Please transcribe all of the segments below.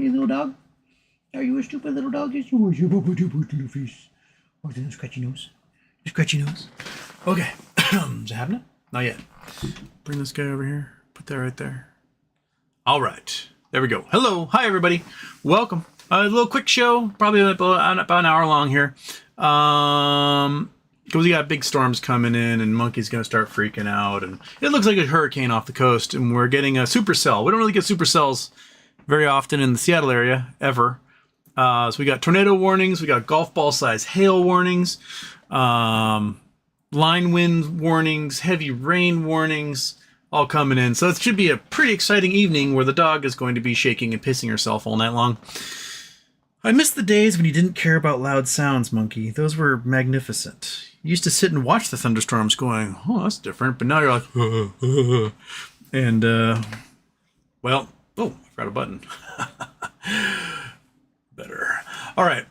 you little dog? Are you a stupid little dog? Yes, you are. You have a little face. Oh, there's a scratchy nose. Scratchy nose. Okay. Is it happening? Not yet. Bring this guy over here. Put that right there. All right. There we go. Hello. Hi, everybody. Welcome. A little quick show. Probably about an hour long here. Because we got big storms coming in and Monkey's going to start freaking out. And it looks like a hurricane off the coast. And we're getting a supercell. We don't really get supercells very often in the Seattle area, ever. So we got tornado warnings. We got golf ball size hail warnings. Line wind warnings. Heavy rain warnings. All coming in. So it should be a pretty exciting evening where the dog is going to be shaking and pissing herself all night long. I miss the days when you didn't care about loud sounds, Monkey. Those were magnificent. You used to sit and watch the thunderstorms going, oh, that's different. But now you're like, and, well, oh, I forgot a button. Better. All right.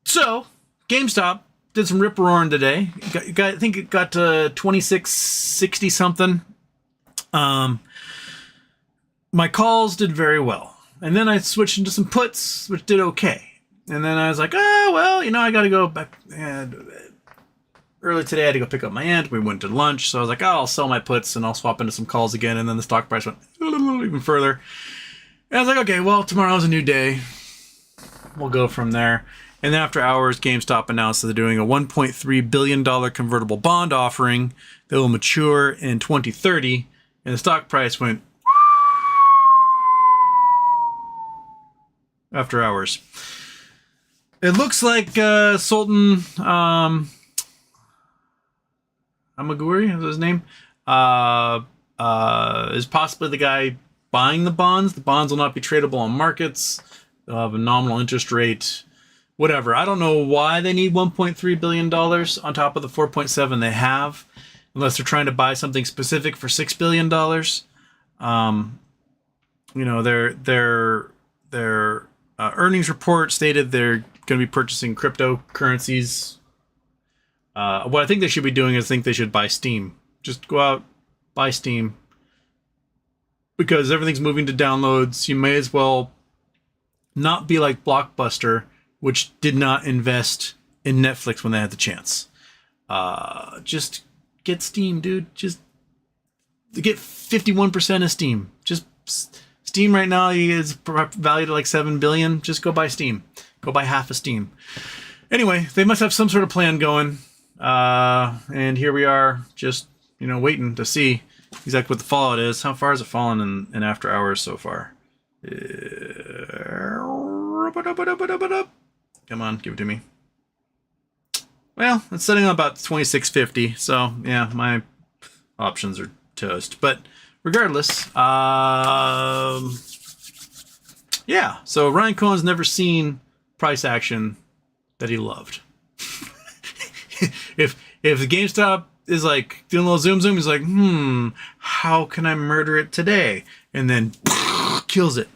So, GameStop did some rip-roaring today. I think it got to 2660 something. My calls did very well. And then I switched into some puts, which did okay. And then I was like, oh, well, you know, I got to go back. And early today, I had to go pick up my aunt. We went to lunch. So I was like, oh, I'll sell my puts and I'll swap into some calls again. And then the stock price went even further. And I was like, okay, well, tomorrow's a new day. We'll go from there. And then after hours, GameStop announced that they're doing a $1.3 billion convertible bond offering that will mature in 2030. And the stock price went after hours. It looks like Sultan Amaguri, is his name, is possibly the guy buying the bonds. The bonds will not be tradable on markets. They'll have a nominal interest rate, whatever. I don't know why they need $1.3 billion on top of the 4.7 they have, unless they're trying to buy something specific for $6 billion. You know, their earnings report stated they're going to be purchasing cryptocurrencies. What I think they should be doing is they should buy Steam. Just go out, buy Steam. Because everything's moving to downloads. You may as well not be like Blockbuster, which did not invest in Netflix when they had the chance. Just get Steam, dude. Just get 51% of Steam. Just Steam right now is valued at like $7 billion. Just go buy Steam. Go buy half of Steam. Anyway, they must have some sort of plan going. And here we are, just, you know, waiting to see exactly what the fallout is. How far has it fallen in after hours so far? Come on, give it to me. Well, it's sitting on about 2650. So, yeah, my options are toast. But regardless, yeah. So Ryan Cohen's never seen price action that he loved. if the GameStop is like doing a little zoom, he's like, how can I murder it today? And then kills it.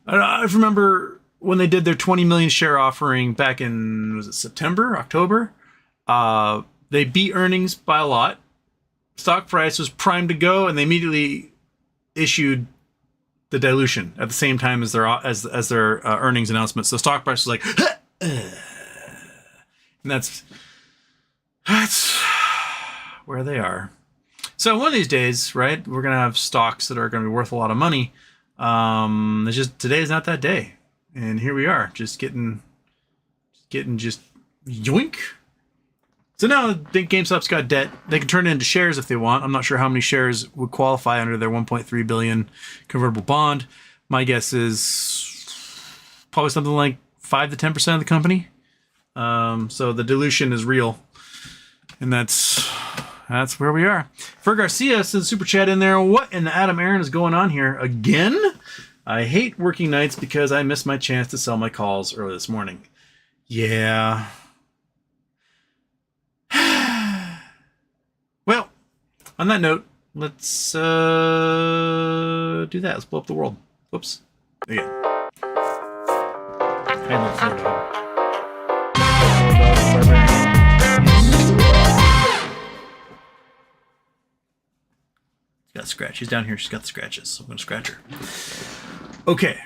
I remember when they did their 20 million share offering back in, was it September, October? They beat earnings by a lot. Stock price was primed to go, and they immediately issued the dilution at the same time as their earnings announcement. So the stock price was like, and that's where they are. So one of these days, right, we're gonna have stocks that are gonna be worth a lot of money. It's just today is not that day, and here we are, just getting just yoink. So now I think GameStop's got debt. They can turn it into shares if they want. I'm not sure how many shares would qualify under their 1.3 billion convertible bond. My guess is probably something like 5 to 10% of the company. So the dilution is real, and that's where we are. For Garcia says super chat in there. What in the Adam Aaron is going on here again? I hate working nights because I missed my chance to sell my calls early this morning. Yeah. Well, on that note, let's do that. Let's blow up the world. Whoops. Again. Got a scratch. She's down here. She's got the scratches. So I'm going to scratch her. Okay.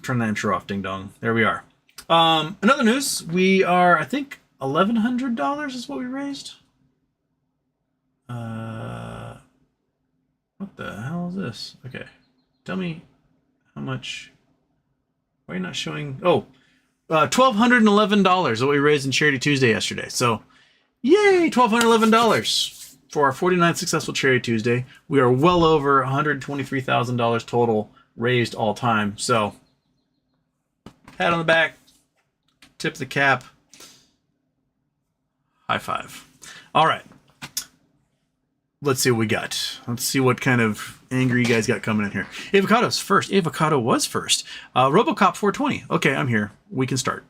turn that intro off, ding dong. There we are. Another news, we are, I think, $1,100 is what we raised. What the hell is this? Okay, tell me how much. Why are you not showing? Oh, $1,211 is what we raised in Charity Tuesday yesterday. So, yay, $1,211 for our 49th successful Charity Tuesday. We are well over $123,000 total raised all time. So, pat on the back, tip the cap, high five. All right. Let's see what we got. Let's see what kind of anger you guys got coming in here. Avocado's first. Avocado was first. Robocop 420. Okay, I'm here. We can start.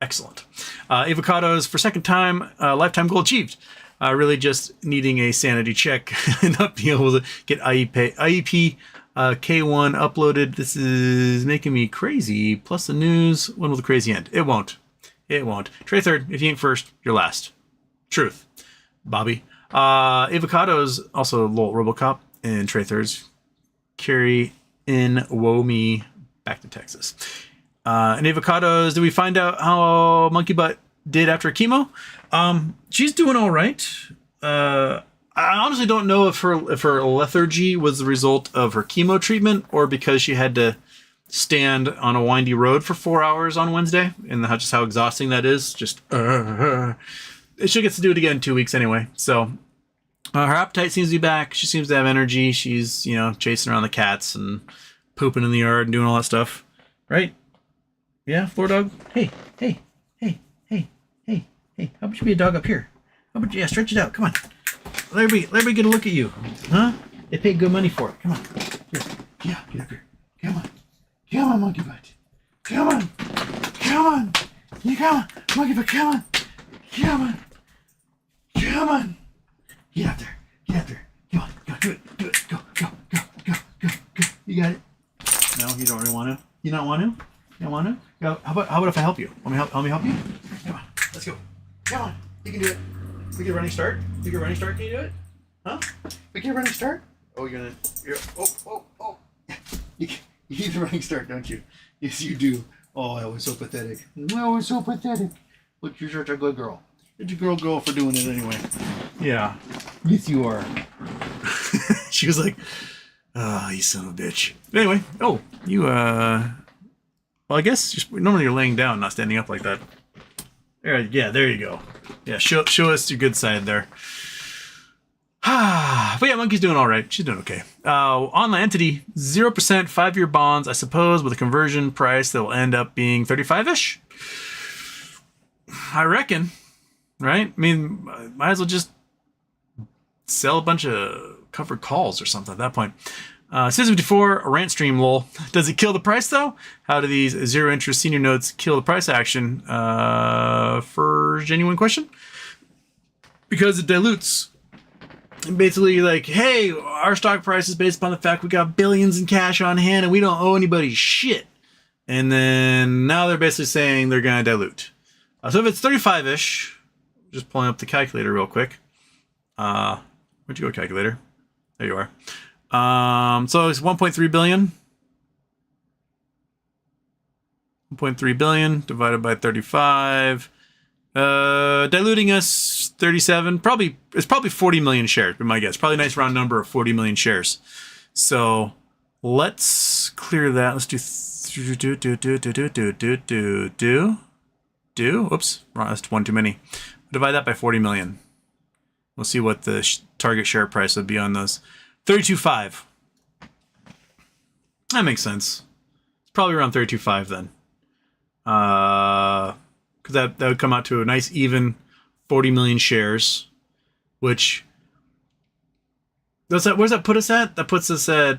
Excellent. Avocado's for second time, lifetime goal achieved. Really just needing a sanity check and not being able to get IEP K1 uploaded. This is making me crazy. Plus the news. When will the crazy end? It won't. It won't. Trey third. If you ain't first, you're last. Truth. Bobby. Avocados also Lol Robocop and Trey thirds. Carry in woe me back to Texas. And Avocados, did we find out how Monkey Butt did after chemo? She's doing all right. I honestly don't know if her lethargy was the result of her chemo treatment or because she had to stand on a windy road for 4 hours on Wednesday, and just how exhausting that is. Just she gets to do it again in 2 weeks anyway. So her appetite seems to be back. She seems to have energy. She's chasing around the cats and pooping in the yard and doing all that stuff, right? Yeah, floor dog. Hey. How about you be a dog up here? How about stretch it out? Come on. Let me get a look at you. Huh? They paid good money for it. Come on. Here. Yeah, get up here. Come on, monkey butt. Come on. You come on. Monkey butt, come on. Come on. Get up there. Come on. Go, do it. Go. You got it. No, you don't really want to? You don't want to? You don't want to? How about if I help you? Let me help you? Come on. Let's go. Come on. You can do it. We get a running start. Can you do it? Huh? We get a running start? Oh, you're oh. You need a running start, don't you? Yes, you do. Oh, I was so pathetic. Look, you're such a good girl. You're a good girl for doing it anyway. Yeah. Yes, you are. She was like, oh, you son of a bitch. Anyway, you, well, I guess normally you're laying down, not standing up like that. Yeah, there you go. Yeah, show us your good side there. But yeah, Monkey's doing all right. She's doing okay. Online entity, 0% 5-year bonds, I suppose, with a conversion price that will end up being 35-ish. I reckon, right? I mean, might as well just sell a bunch of covered calls or something at that point. Season 54, a rant stream, lol. Does it kill the price, though? How do these zero interest senior notes kill the price action? For genuine question. Because it dilutes. Basically, like, hey, our stock price is based upon the fact we got billions in cash on hand and we don't owe anybody shit. And then now they're basically saying they're going to dilute. So if it's 35-ish, just pulling up the calculator real quick. Where'd you go, calculator? There you are. So it's 1.3 billion. 1.3 billion divided by 35. Diluting us 37. It's probably 40 million shares, be my guess. Probably a nice round number of 40 million shares. So let's clear that. Let's do oops, wrong, that's one too many. Divide that by 40 million. We'll see what the target share price would be on those. 32.5. That makes sense. It's probably around 32.5 then. Because that would come out to a nice even 40 million shares, which where's that put us at? That puts us at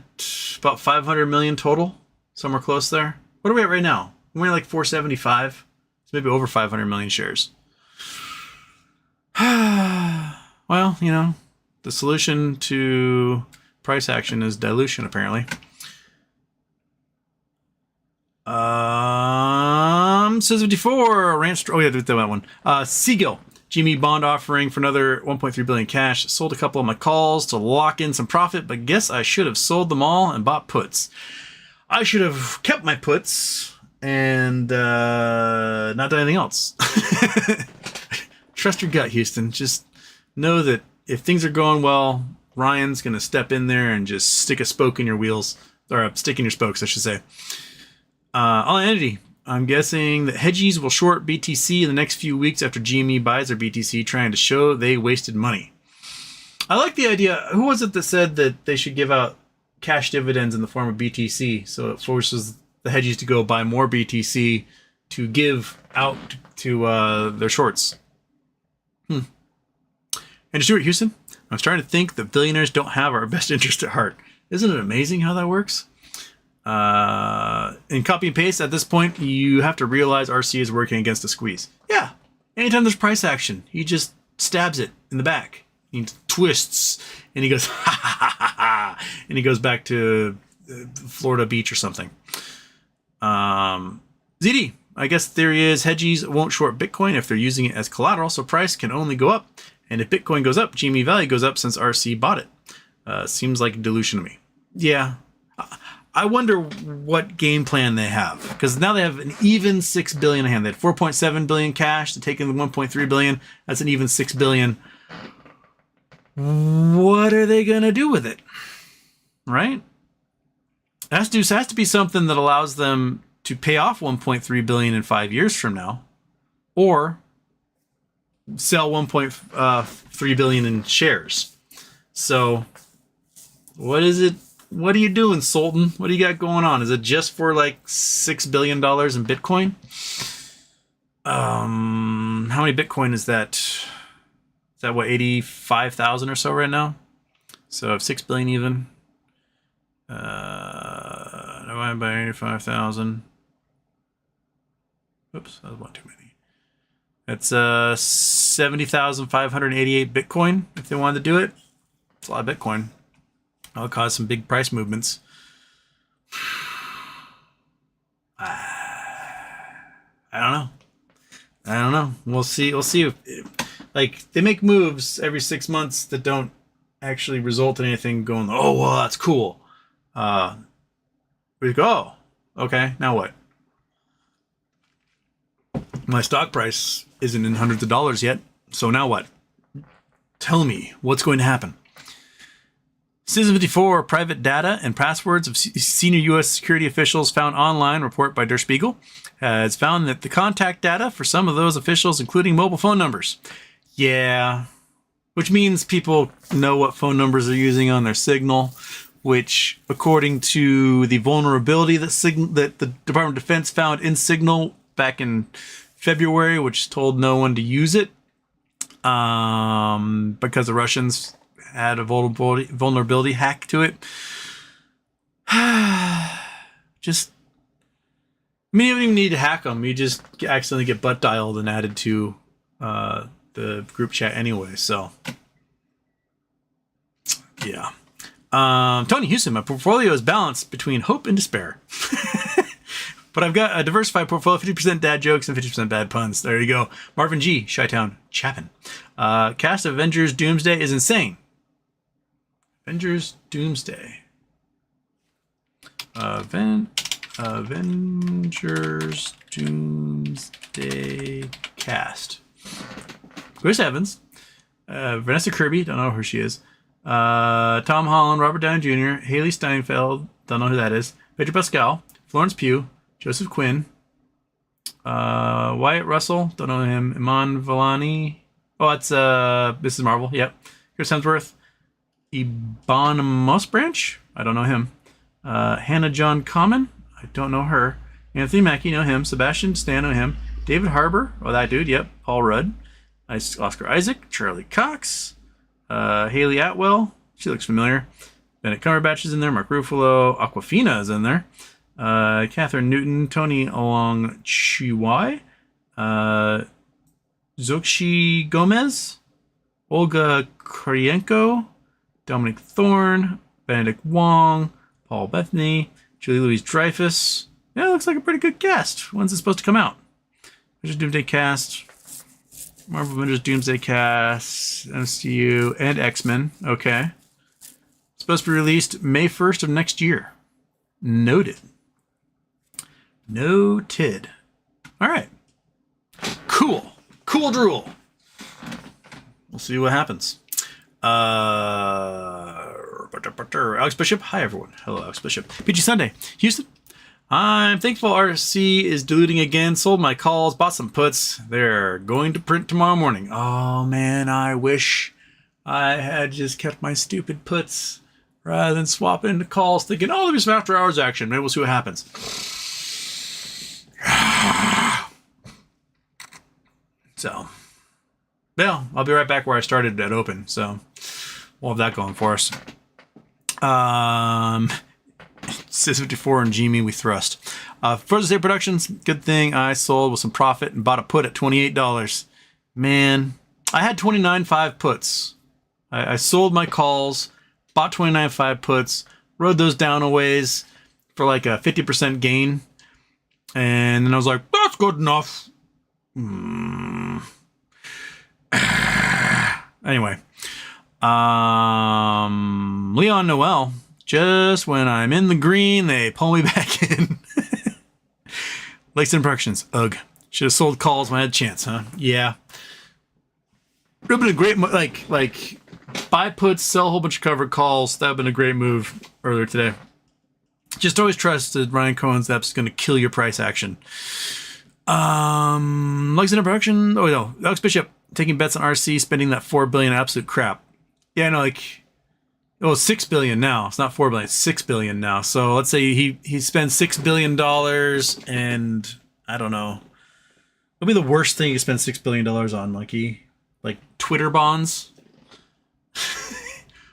about 500 million total, somewhere close there. What are we at right now? We're like 475. It's maybe over 500 million shares. Well, the solution to price action is dilution, apparently. Says 54 ranch. Oh yeah, that one. Seagill, GME bond offering for another 1.3 billion cash. Sold a couple of my calls to lock in some profit, but guess I should have sold them all and bought puts. I should have kept my puts and not done anything else. Trust your gut, Houston. Just know that if things are going well, Ryan's going to step in there and just stick a spoke in your wheels, or a stick in your spokes, I should say. All entity. I'm guessing that hedgies will short BTC in the next few weeks after GME buys their BTC, trying to show they wasted money. I like the idea. Who was it that said that they should give out cash dividends in the form of BTC? So it forces the hedgies to go buy more BTC to give out to their shorts. And Stuart Houston, I'm starting to think that billionaires don't have our best interest at heart. Isn't it amazing how that works? In copy and paste, at this point, you have to realize RC is working against a squeeze. Yeah. Anytime there's price action, he just stabs it in the back. He twists, and he goes, ha ha ha ha ha, and he goes back to Florida Beach or something. ZD, I guess the theory is hedgies won't short Bitcoin if they're using it as collateral, so price can only go up. And if Bitcoin goes up, GME value goes up since RC bought it. Seems like dilution to me. Yeah. I wonder what game plan they have, because now they have an even $6 billion in hand. They had $4.7 billion cash to take in the $1.3 billion. That's an even $6 billion. What are they going to do with it? Right? It has to be something that allows them to pay off $1.3 billion in 5 years from now, or sell $1.3 billion in shares. So what is it? What are you doing, Sultan? What do you got going on? Is it just for like $6 billion in Bitcoin? How many Bitcoin is that? Is that what, 85,000 or so right now? So if 6 billion even, divided by 85,000. Oops, that was one too many. That's 70,588 Bitcoin if they wanted to do it. It's a lot of Bitcoin. That'll cause some big price movements. I don't know. We'll see. If, like, they make moves every 6 months that don't actually result in anything going, oh, well, that's cool. We go, oh, okay, now what? My stock price isn't in hundreds of dollars yet, so now what? Tell me, what's going to happen? Citizen 54, private data and passwords of senior U.S. security officials found online, report by Der Spiegel, has found that the contact data for some of those officials, including mobile phone numbers. Yeah, which means people know what phone numbers they're using on their Signal, which, according to the vulnerability that the Department of Defense found in Signal back in February, which told no one to use it, because the Russians had a vulnerability hack to it. Just, I mean, you don't even need to hack them. You just accidentally get butt dialed and added to the group chat anyway. So, yeah. Tony Houston, my portfolio is balanced between hope and despair. But I've got a diversified portfolio, 50% dad jokes and 50% bad puns. There you go. Marvin G, Chi-Town, Chapin. Cast of Avengers Doomsday is insane. Avengers Doomsday. Avengers Doomsday cast. Chris Evans. Vanessa Kirby, don't know who she is. Tom Holland, Robert Downey Jr., Haley Steinfeld, don't know who that is. Pedro Pascal, Florence Pugh, Joseph Quinn, Wyatt Russell, don't know him. Iman Vellani. Oh, that's Mrs. Marvel. Yep. Chris Hemsworth. Ebon Mossbranch. I don't know him. Hannah John Common. I don't know her. Anthony Mackie, know him. Sebastian Stan, know him. David Harbour. Oh, that dude. Yep. Paul Rudd. Oscar Isaac. Charlie Cox. Haley Atwell. She looks familiar. Benedict Cumberbatch is in there. Mark Ruffalo. Aquafina is in there. Catherine Newton. Tony Along Chiwai. Zokshi Gomez. Olga Kryenko. Dominic Thorne. Benedict Wong. Paul Bethany. Julie Louis-Dreyfus. Yeah, it looks like a pretty good cast. When's it supposed to come out? Avengers Doomsday cast. Marvel Avengers Doomsday cast. MCU and X-Men. Okay. Supposed to be released May 1st of next year. Noted. Noted. All right. Cool. Cool drool. We'll see what happens. Alex Bishop. Hi, everyone. Hello, Alex Bishop. PG Sunday. Houston. I'm thankful RC is diluting again. Sold my calls. Bought some puts. They're going to print tomorrow morning. Oh, man. I wish I had just kept my stupid puts rather than swapping into calls thinking, oh, there'll be some after hours action. Maybe we'll see what happens. So, yeah, I'll be right back where I started at open. So, we'll have that going for us. 654 and Gme, we thrust. Frozen State Productions, good thing I sold with some profit and bought a put at $28. Man, I had 29.5 puts. I sold my calls, bought 29.5 puts, rode those down a ways for like a 50% gain. And then I was like, that's good enough. Anyway, Leon Noel, just when I'm in the green, they pull me back in. Lakeson Productions, ugh. Should have sold calls when I had a chance, huh? Yeah. It would have been a great, like, buy puts, sell a whole bunch of covered calls. That would have been a great move earlier today. Just always trust that Ryan Cohen's that's going to kill your price action. Lexington Production. Oh no, Alex Bishop taking bets on RC, spending that $4 billion absolute crap. Yeah, no, like, oh, $6 billion now. It's not $4 billion. It's $6 billion now. So let's say he spends $6 billion, and I don't know. What'll be the worst thing you spend $6 billion on, Lucky? Like Twitter bonds.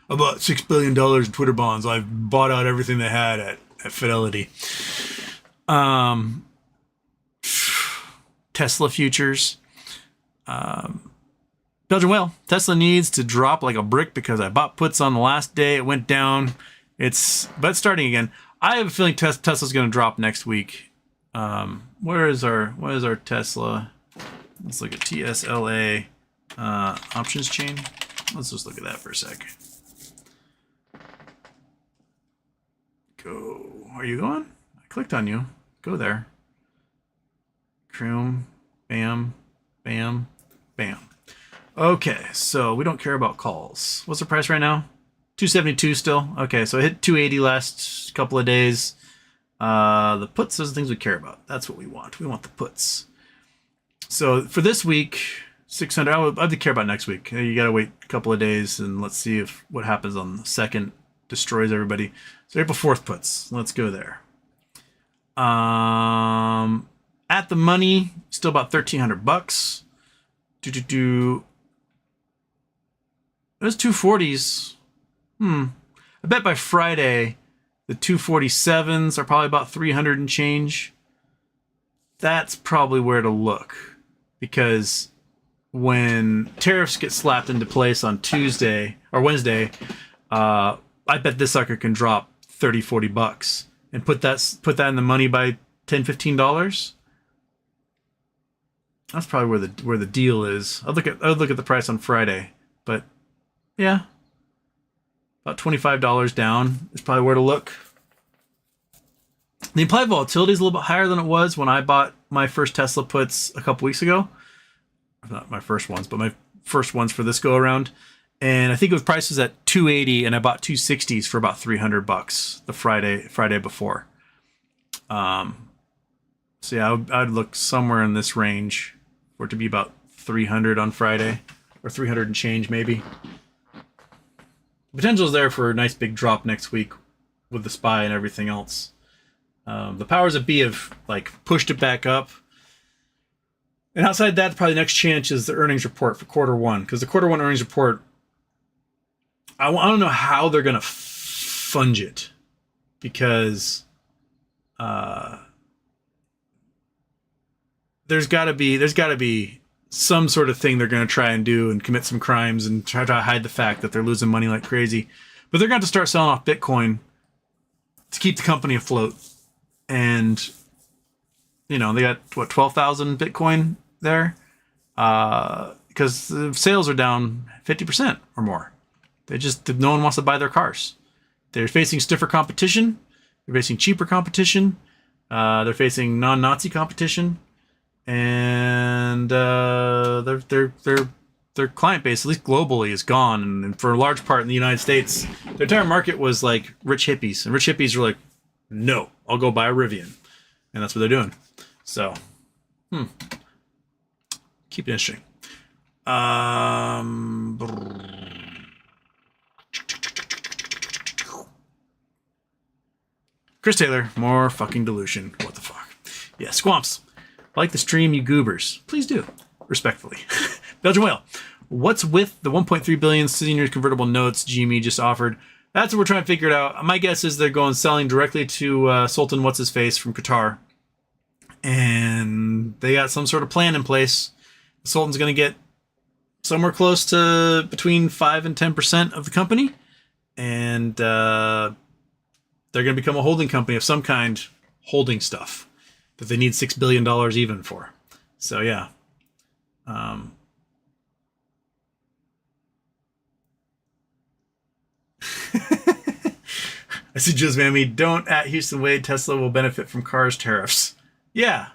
I bought $6 billion in Twitter bonds. I've bought out everything they had at Fidelity. Tesla futures. Belgian Whale. Tesla needs to drop like a brick because I bought puts on the last day. It went down. But it's starting again. I have a feeling Tesla's going to drop next week. What is our Tesla? Let's look at TSLA options chain. Let's just look at that for a sec. Go. Are you going? I clicked on you. Go there. Chrome. Bam. Bam. Bam. Okay, so we don't care about calls. What's the price right now? 272 still. Okay, so it hit 280 last couple of days. The puts, those are the things we care about. That's what we want. We want the puts. So for this week, 600. I have to care about next week. You got to wait a couple of days and let's see if what happens on the second destroys everybody. So April 4th puts. Let's go there. At the money, still about $1,300. Those 240s. I bet by Friday, the 247s are probably about 300 and change. That's probably where to look. Because when tariffs get slapped into place on Tuesday or Wednesday, I bet this sucker can drop $30-$40 and put that in the money by $10-$15. That's probably where the deal is. I would look at the price on Friday, but yeah, about $25 down is probably where to look. The implied volatility is a little bit higher than it was when I bought my first Tesla puts a couple weeks ago. Not my first ones, but my first ones for this go around. And I think it was prices at 280, and I bought 260s for about $300 the Friday before. So yeah, I'd look somewhere in this range for it to be about 300 on Friday, or 300 and change maybe. The potential is there for a nice big drop next week with the SPY and everything else. The powers that be have like pushed it back up. And outside that, probably the next chance is the earnings report for quarter one, because the quarter one earnings report, I don't know how they're going to fudge it, because there's got to be some sort of thing they're going to try and do and commit some crimes and try to hide the fact that they're losing money like crazy. But they're going to start selling off Bitcoin to keep the company afloat. And, you know, they got, 12,000 Bitcoin there? Because the sales are down 50% or more. No one wants to buy their cars. They're facing stiffer competition. They're facing cheaper competition. They're facing non-Nazi competition, and their client base, at least globally, is gone. And for a large part in the United States, the entire market was like rich hippies, and rich hippies were like, "No, I'll go buy a Rivian," and that's what they're doing. So, keep it interesting. Chris Taylor, more fucking delusion. What the fuck? Yeah, Squamps. Like the stream, you goobers. Please do. Respectfully. Belgian Whale. What's with the 1.3 billion senior convertible notes GME just offered? That's what we're trying to figure it out. My guess is they're going selling directly to Sultan What's-His-Face from Qatar. And they got some sort of plan in place. The Sultan's going to get somewhere close to between 5 and 10% of the company. And they're going to become a holding company of some kind, holding stuff that they need $6 billion even for. So, yeah. I see Jill's Mammy, don't at Houston Wade, Tesla will benefit from cars tariffs. Yeah.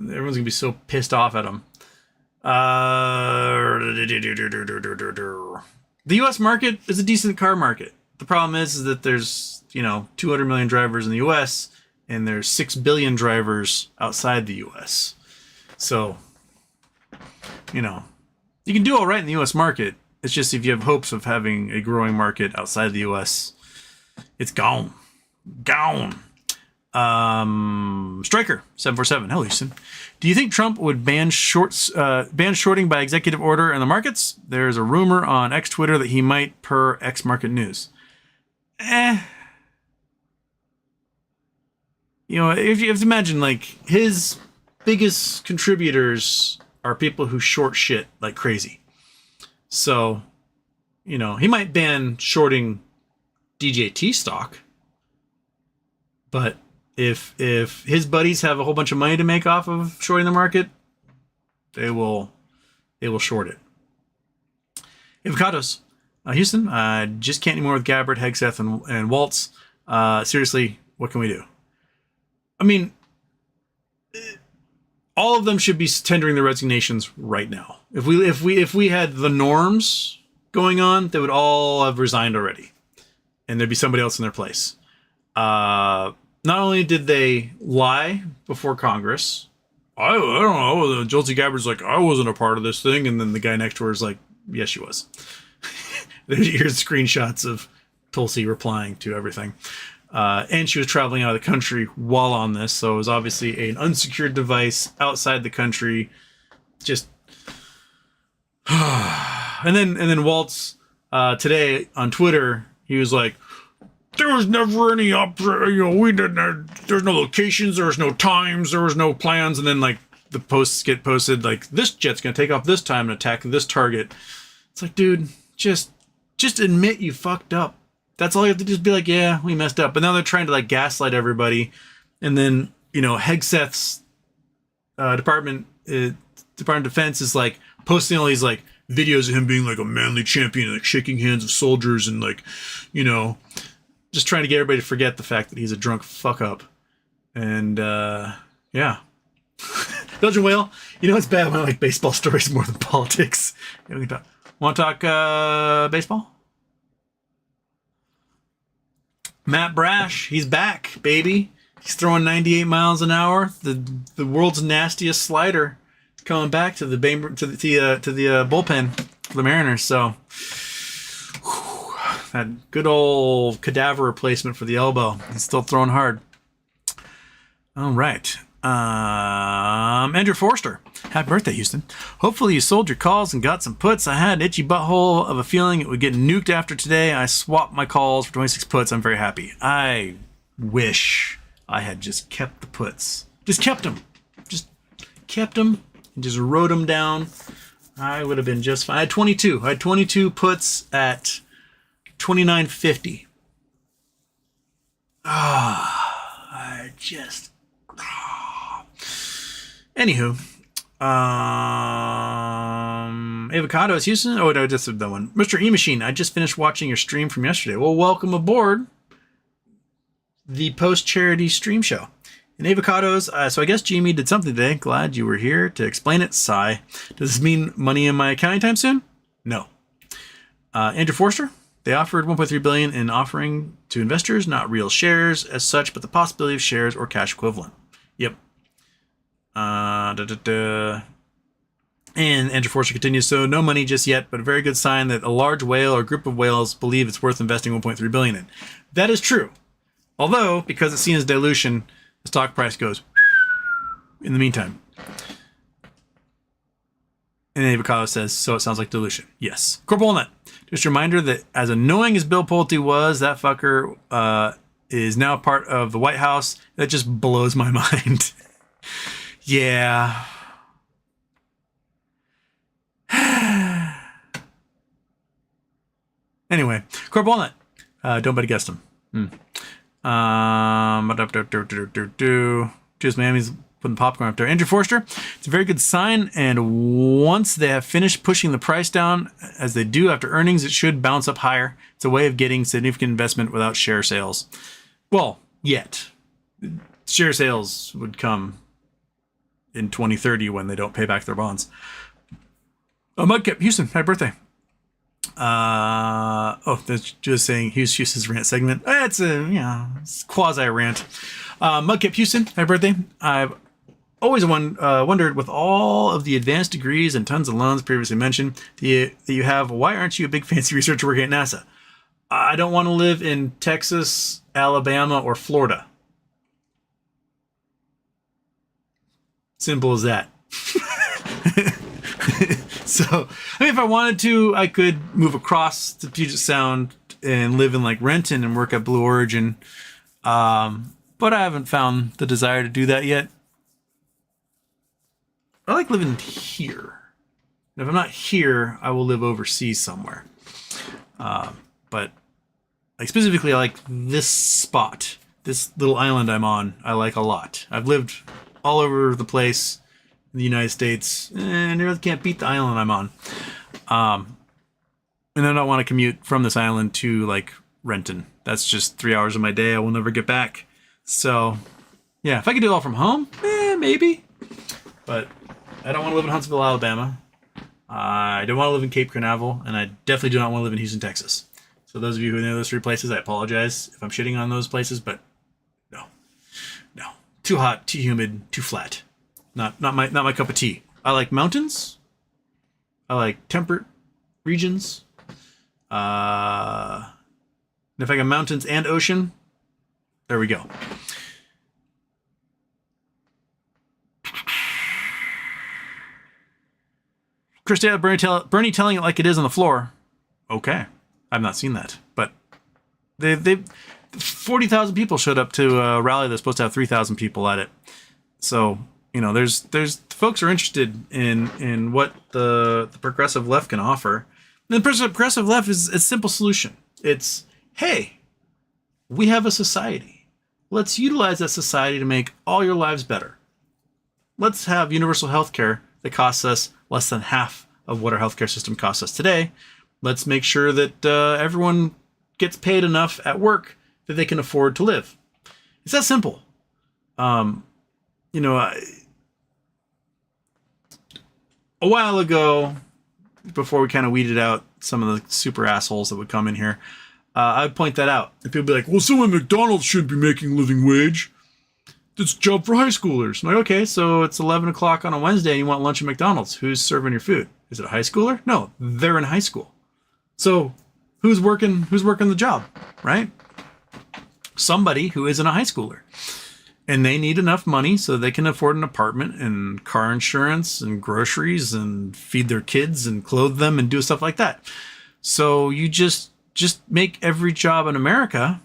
Everyone's going to be so pissed off at them. The U.S. market is a decent car market. The problem is that there's, 200 million drivers in the U.S. and there's 6 billion drivers outside the U.S. So, you can do all right in the U.S. market. It's just if you have hopes of having a growing market outside the U.S., it's gone. Gone. Striker 747. Hello, Houston. Do you think Trump would ban shorting by executive order in the markets? There's a rumor on X Twitter that he might, per X Market News. If you have to imagine, like, his biggest contributors are people who short shit like crazy. So, he might ban shorting DJT stock, but if his buddies have a whole bunch of money to make off of shorting the market, they will short it. Avocados. Houston, I just can't anymore with Gabbard, Hegseth, and Waltz. Seriously, what can we do? I mean, all of them should be tendering their resignations right now. If we had the norms going on, they would all have resigned already, and there'd be somebody else in their place. Not only did they lie before Congress, I don't know. Tulsi Gabbard's like, I wasn't a part of this thing, and then the guy next to her is like, yes, she was. Here's screenshots of Tulsi replying to everything. And she was traveling out of the country while on this, so it was obviously an unsecured device outside the country. Just and then Waltz today on Twitter, he was like, there was never any we didn't. There's no locations, there was no times, there was no plans, and then like the posts get posted like, this jet's gonna take off this time and attack this target. It's like, dude, just admit you fucked up. That's all you have to do, is be like, yeah, we messed up. But now they're trying to like gaslight everybody. And then, Hegseth's Department of Defense is like posting all these like videos of him being like a manly champion, like shaking hands with soldiers and like, just trying to get everybody to forget the fact that he's a drunk fuck up. And yeah. Belgian Whale, it's bad when I like baseball stories more than politics. Want to talk baseball? Matt Brash, he's back, baby. He's throwing 98 miles an hour. The world's nastiest slider coming back to the bullpen for the Mariners. So that good old cadaver replacement for the elbow. He's still throwing hard. All right. Andrew Forster. Happy birthday, Houston. Hopefully you sold your calls and got some puts. I had an itchy butthole of a feeling it would get nuked after today. I swapped my calls for 26 puts. I'm very happy. I wish I had just kept the puts. Just kept them. And just wrote them down. I would have been just fine. I had 22 puts at 29.50. Anywho, Avocados Houston. Oh no, just that one. Mr. E Machine. I just finished watching your stream from yesterday. Well, welcome aboard the post charity stream show. In avocados, so I guess Jamie did something today. Glad you were here to explain it. Sigh. Does this mean money in my account anytime soon? No. Andrew Forster, they offered $1.3 billion in offering to investors, not real shares as such, but the possibility of shares or cash equivalent. Yep. And Andrew Forster continues, so no money just yet, but a very good sign that a large whale or group of whales believe it's worth investing $1.3 billion in. That is true. Although, because it's seen as dilution, the stock price goes in the meantime. And Avocado says, so it sounds like dilution. Yes. Corporal Nut. Just a reminder that as annoying as Bill Pulte was, that fucker is now part of the White House. That just blows my mind. Yeah. Anyway, Corporal Nut. Don't bet against him. Just Miami's putting popcorn up there. Andrew Forster, it's a very good sign, and once they have finished pushing the price down, as they do after earnings, it should bounce up higher. It's a way of getting significant investment without share sales. Well, yet. Share sales would come in 2030 when they don't pay back their bonds. Mudkip, Houston, happy birthday. That's just saying Hughes' rant segment. It's it's quasi rant. Mudkip Houston, happy birthday. I've always wondered, with all of the advanced degrees and tons of loans previously mentioned that you have, why aren't you a big fancy researcher working at NASA? I don't want to live in Texas, Alabama, or Florida. Simple as that. So, I mean, if I wanted to, I could move across to Puget Sound and live in like Renton and work at Blue Origin. But I haven't found the desire to do that yet. I like living here. And if I'm not here, I will live overseas somewhere. But like specifically, I like this spot, this little island I'm on. I like a lot. I've lived all over the place in the United States, and I really can't beat the island I'm on. And I don't want to commute from this island to like Renton. That's just 3 hours of my day I will never get back. So, yeah, if I could do it all from home, maybe. But I don't want to live in Huntsville, Alabama. I don't want to live in Cape Canaveral, and I definitely do not want to live in Houston, Texas. So those of you who know those three places, I apologize if I'm shitting on those places, but no. Too hot, too humid, too flat. Not my cup of tea. I like mountains. I like temperate regions. And if I got mountains and ocean, there we go. Christina, Bernie telling it like it is on the floor. Okay. I've not seen that. But they 40,000 people showed up to a rally that's supposed to have 3,000 people at it. So, you know, there's folks are interested in what the progressive left can offer. And the progressive left is a simple solution. It's, hey, we have a society. Let's utilize that society to make all your lives better. Let's have universal health care that costs us less than half of what our healthcare system costs us today. Let's make sure that everyone gets paid enough at work that they can afford to live. It's that simple. A while ago, before we kind of weeded out some of the super assholes that would come in here, I would point that out. And people would be like, well, someone at McDonald's should be making living wage. It's a job for high schoolers. I'm like, okay, so it's 11 o'clock on a Wednesday and you want lunch at McDonald's. Who's serving your food? Is it a high schooler? No, they're in high school. So who's working the job, right? Somebody who isn't a high schooler. And they need enough money so they can afford an apartment and car insurance and groceries and feed their kids and clothe them and do stuff like that. So you just make every job in America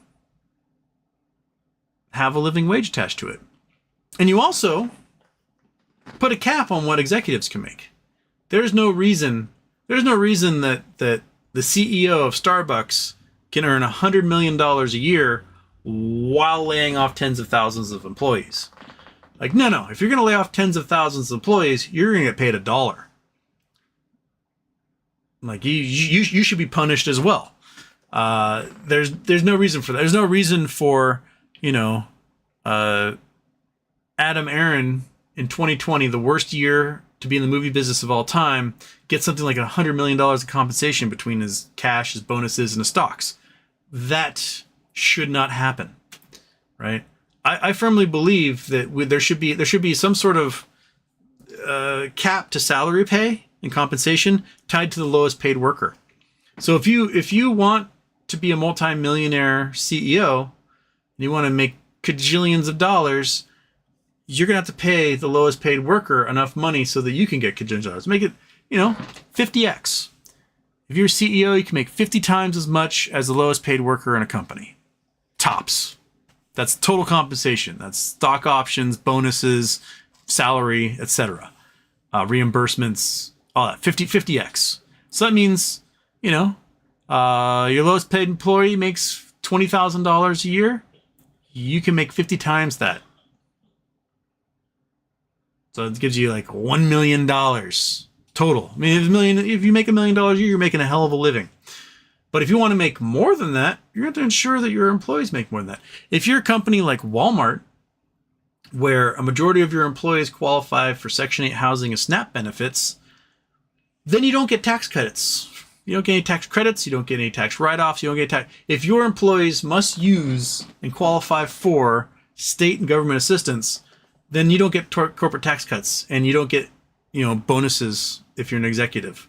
have a living wage attached to it. And you also put a cap on what executives can make. There's no reason that the CEO of Starbucks can earn $100 million a year while laying off tens of thousands of employees. Like, no. If you're going to lay off tens of thousands of employees, you're going to get paid $1. Like, you should be punished as well. There's no reason for that. There's no reason for, Adam Aaron in 2020, the worst year to be in the movie business of all time, gets something like $100 million of compensation between his cash, his bonuses, and his stocks. That should not happen, right? I firmly believe that there should be some sort of cap to salary pay and compensation tied to the lowest paid worker. So if you want to be a multi-millionaire CEO and you want to make cajillions of dollars, you're going to have to pay the lowest paid worker enough money so that you can get cajillions of dollars. Make it, 50x. If you're a CEO, you can make 50 times as much as the lowest paid worker in a company. Tops. That's total compensation. That's stock options, bonuses, salary, etc. Reimbursements, all that. 50x. So that means, your lowest paid employee makes $20,000 a year. You can make 50 times that. So it gives you like $1 million total. I mean, if you make $1 million a year, you're making a hell of a living. But if you want to make more than that, you're going to ensure that your employees make more than that. If you're a company like Walmart, where a majority of your employees qualify for Section 8 housing and SNAP benefits, then you don't get tax credits. You don't get any tax credits. You don't get any tax write-offs. You don't get tax. If your employees must use and qualify for state and government assistance, then you don't get corporate tax cuts, and you don't get, bonuses if you're an executive.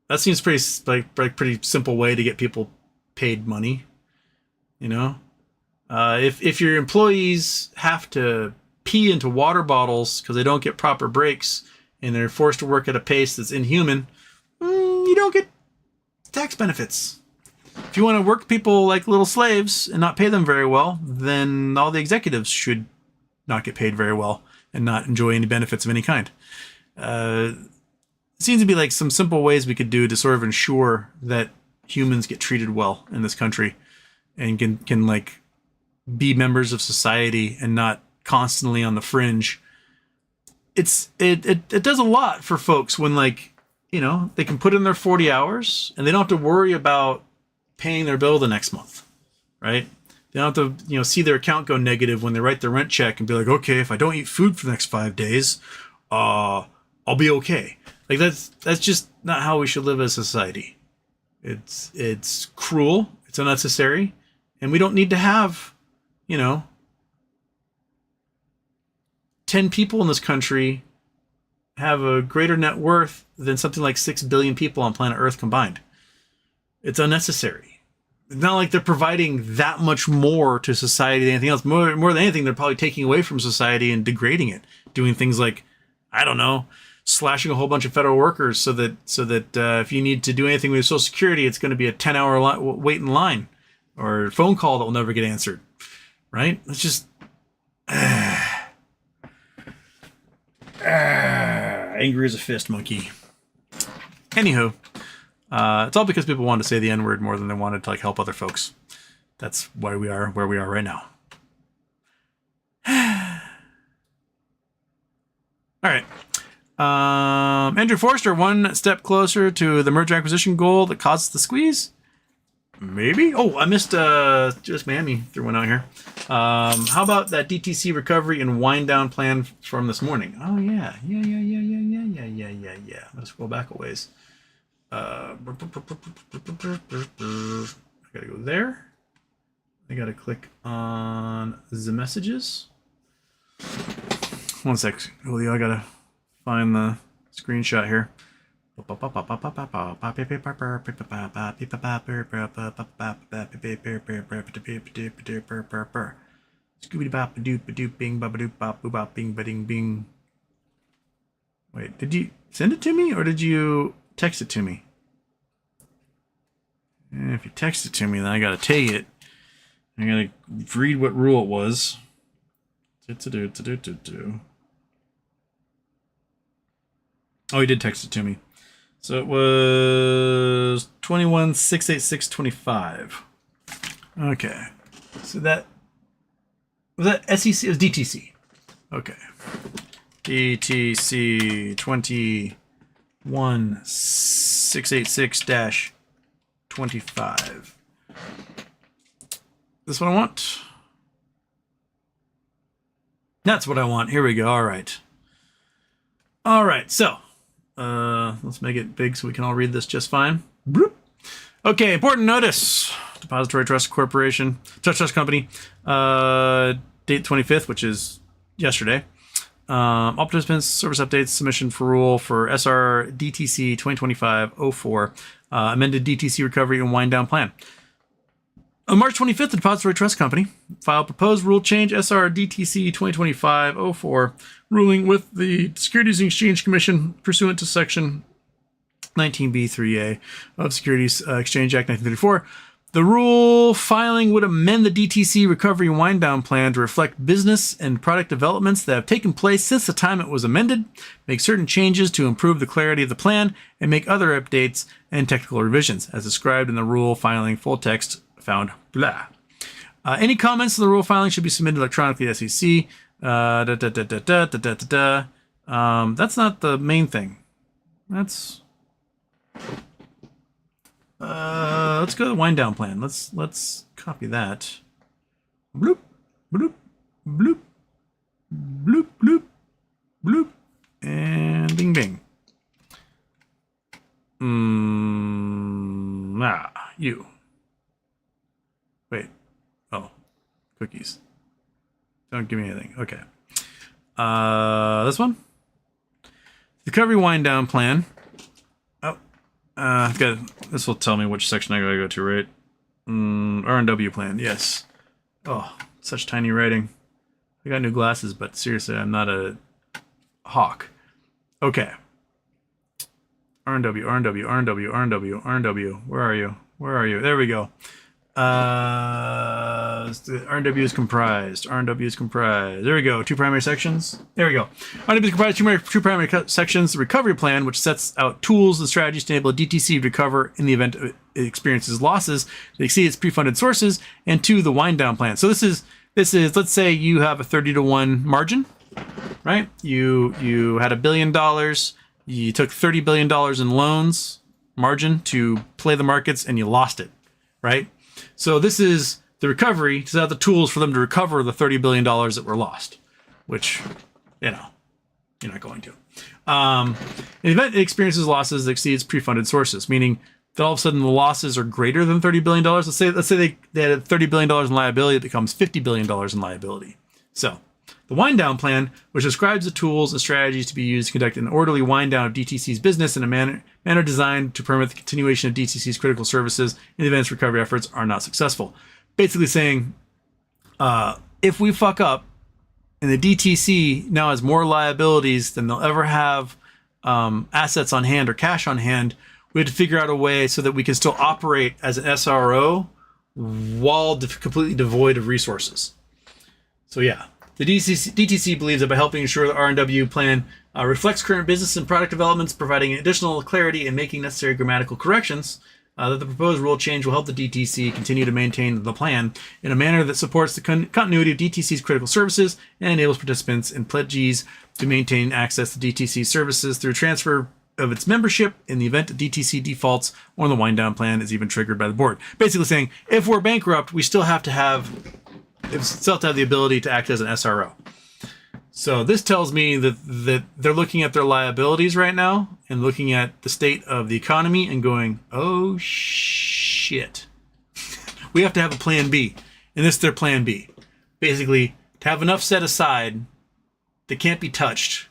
That seems pretty simple way to get people paid money. If your employees have to pee into water bottles because they don't get proper breaks and they're forced to work at a pace that's inhuman, you don't get tax benefits. If you want to work people like little slaves and not pay them very well, then all the executives should not get paid very well and not enjoy any benefits of any kind. It seems to be like some simple ways we could do to sort of ensure that humans get treated well in this country and can like be members of society and not constantly on the fringe. It does a lot for folks when they can put in their 40 hours and they don't have to worry about paying their bill the next month, right? They don't have to, see their account go negative when they write their rent check and be like, okay, if I don't eat food for the next 5 days, I'll be okay. Like that's just not how we should live as a society. It's cruel, it's unnecessary, and we don't need to have, 10 people in this country have a greater net worth than something like 6 billion people on planet Earth combined. It's unnecessary. It's not like they're providing that much more to society than anything else. More than anything, they're probably taking away from society and degrading it. Doing things like, I don't know, slashing a whole bunch of federal workers so that if you need to do anything with Social Security, it's going to be a 10-hour wait in line or a phone call that will never get answered. Right? It's just angry as a fist monkey. Anywho. It's all because people wanted to say the N-word more than they wanted to help other folks. That's why we are where we are right now. All right. Andrew Forster, one step closer to the merger acquisition goal that causes the squeeze? Maybe. Oh, I missed just Miami threw one out here. How about that DTC recovery and wind down plan from this morning? Oh yeah. Let's go back a ways. I gotta go there. I gotta click on the messages. One sec, Julio. I gotta find the screenshot here. Scooby bop a doop a doop bing bop a doop bop boo bop bing ba ding bing. Wait, did you send it to me or did you text it to me? And if you text it to me, then I gotta take it. I gotta read what rule it was. Oh, he did text it to me. So it was 21-686-25. Okay. So that was that SEC? It was DTC. Okay. DTC 21-686-25. This one I want. That's what I want. Here we go. All right. All right. So let's make it big so we can all read this just fine. Bloop. Okay. Important notice. Depository Trust Corporation, Trust Company, date 25th, which is yesterday. All participants, service updates, submission for rule for SR DTC 2025-04, amended DTC recovery and wind down plan. On March 25th, the Depository Trust Company filed proposed rule change SR DTC 2025-04, ruling with the Securities and Exchange Commission pursuant to Section 19B3A of Securities Exchange Act 1934. The rule filing would amend the DTC recovery and wind down plan to reflect business and product developments that have taken place since the time it was amended, make certain changes to improve the clarity of the plan, and make other updates and technical revisions, as described in the rule filing full text found blah. Any comments to the rule filing should be submitted electronically to SEC. That's not the main thing. Let's go to the wind down plan. Let's copy that. Bloop, bloop, bloop, bloop, bloop, bloop, and bing bing. You. Wait. Oh, cookies. Don't give me anything. Okay. This one. Recovery wind down plan. I've got, this will tell me which section I gotta go to, right? R&W plan, yes. Oh, such tiny writing. I got new glasses, but seriously, I'm not a hawk. Okay. R&W, R&W, R&W, R&W, R&W. Where are you? Where are you? There we go. R&W is comprised. R&W is comprised. There we go. Two primary sections. There we go. R&W is comprised of two primary sections. The recovery plan, which sets out tools and strategies to enable a DTC to recover in the event it experiences losses that exceed its pre-funded sources. And two, the wind down plan. So this is let's say you have a 30-to-1 margin, right? You had $1 billion. You took $30 billion in loans margin to play the markets, and you lost it, right? So this is the recovery to set out the tools for them to recover the $30 billion that were lost, which, you're not going to. In the event it experiences losses that exceeds pre-funded sources, meaning that all of a sudden the losses are greater than $30 billion. Let's say they had $30 billion in liability, it becomes $50 billion in liability. So the wind down plan, which describes the tools and strategies to be used to conduct an orderly wind down of DTC's business in a manner designed to permit the continuation of DTC's critical services in the event its recovery efforts are not successful. Basically saying, if we fuck up and the DTC now has more liabilities than they'll ever have assets on hand or cash on hand, we have to figure out a way so that we can still operate as an SRO while completely devoid of resources. So yeah. The DTC believes that by helping ensure the R&W plan reflects current business and product developments, providing additional clarity and making necessary grammatical corrections, that the proposed rule change will help the DTC continue to maintain the plan in a manner that supports the continuity of DTC's critical services and enables participants and pledgees to maintain access to DTC services through transfer of its membership in the event the DTC defaults or the wind down plan is even triggered by the board. Basically saying, if we're bankrupt, we still have to have the ability to act as an SRO. So this tells me that they're looking at their liabilities right now and looking at the state of the economy and going, oh shit. We have to have a plan B. And this is their plan B. Basically, to have enough set aside that can't be touched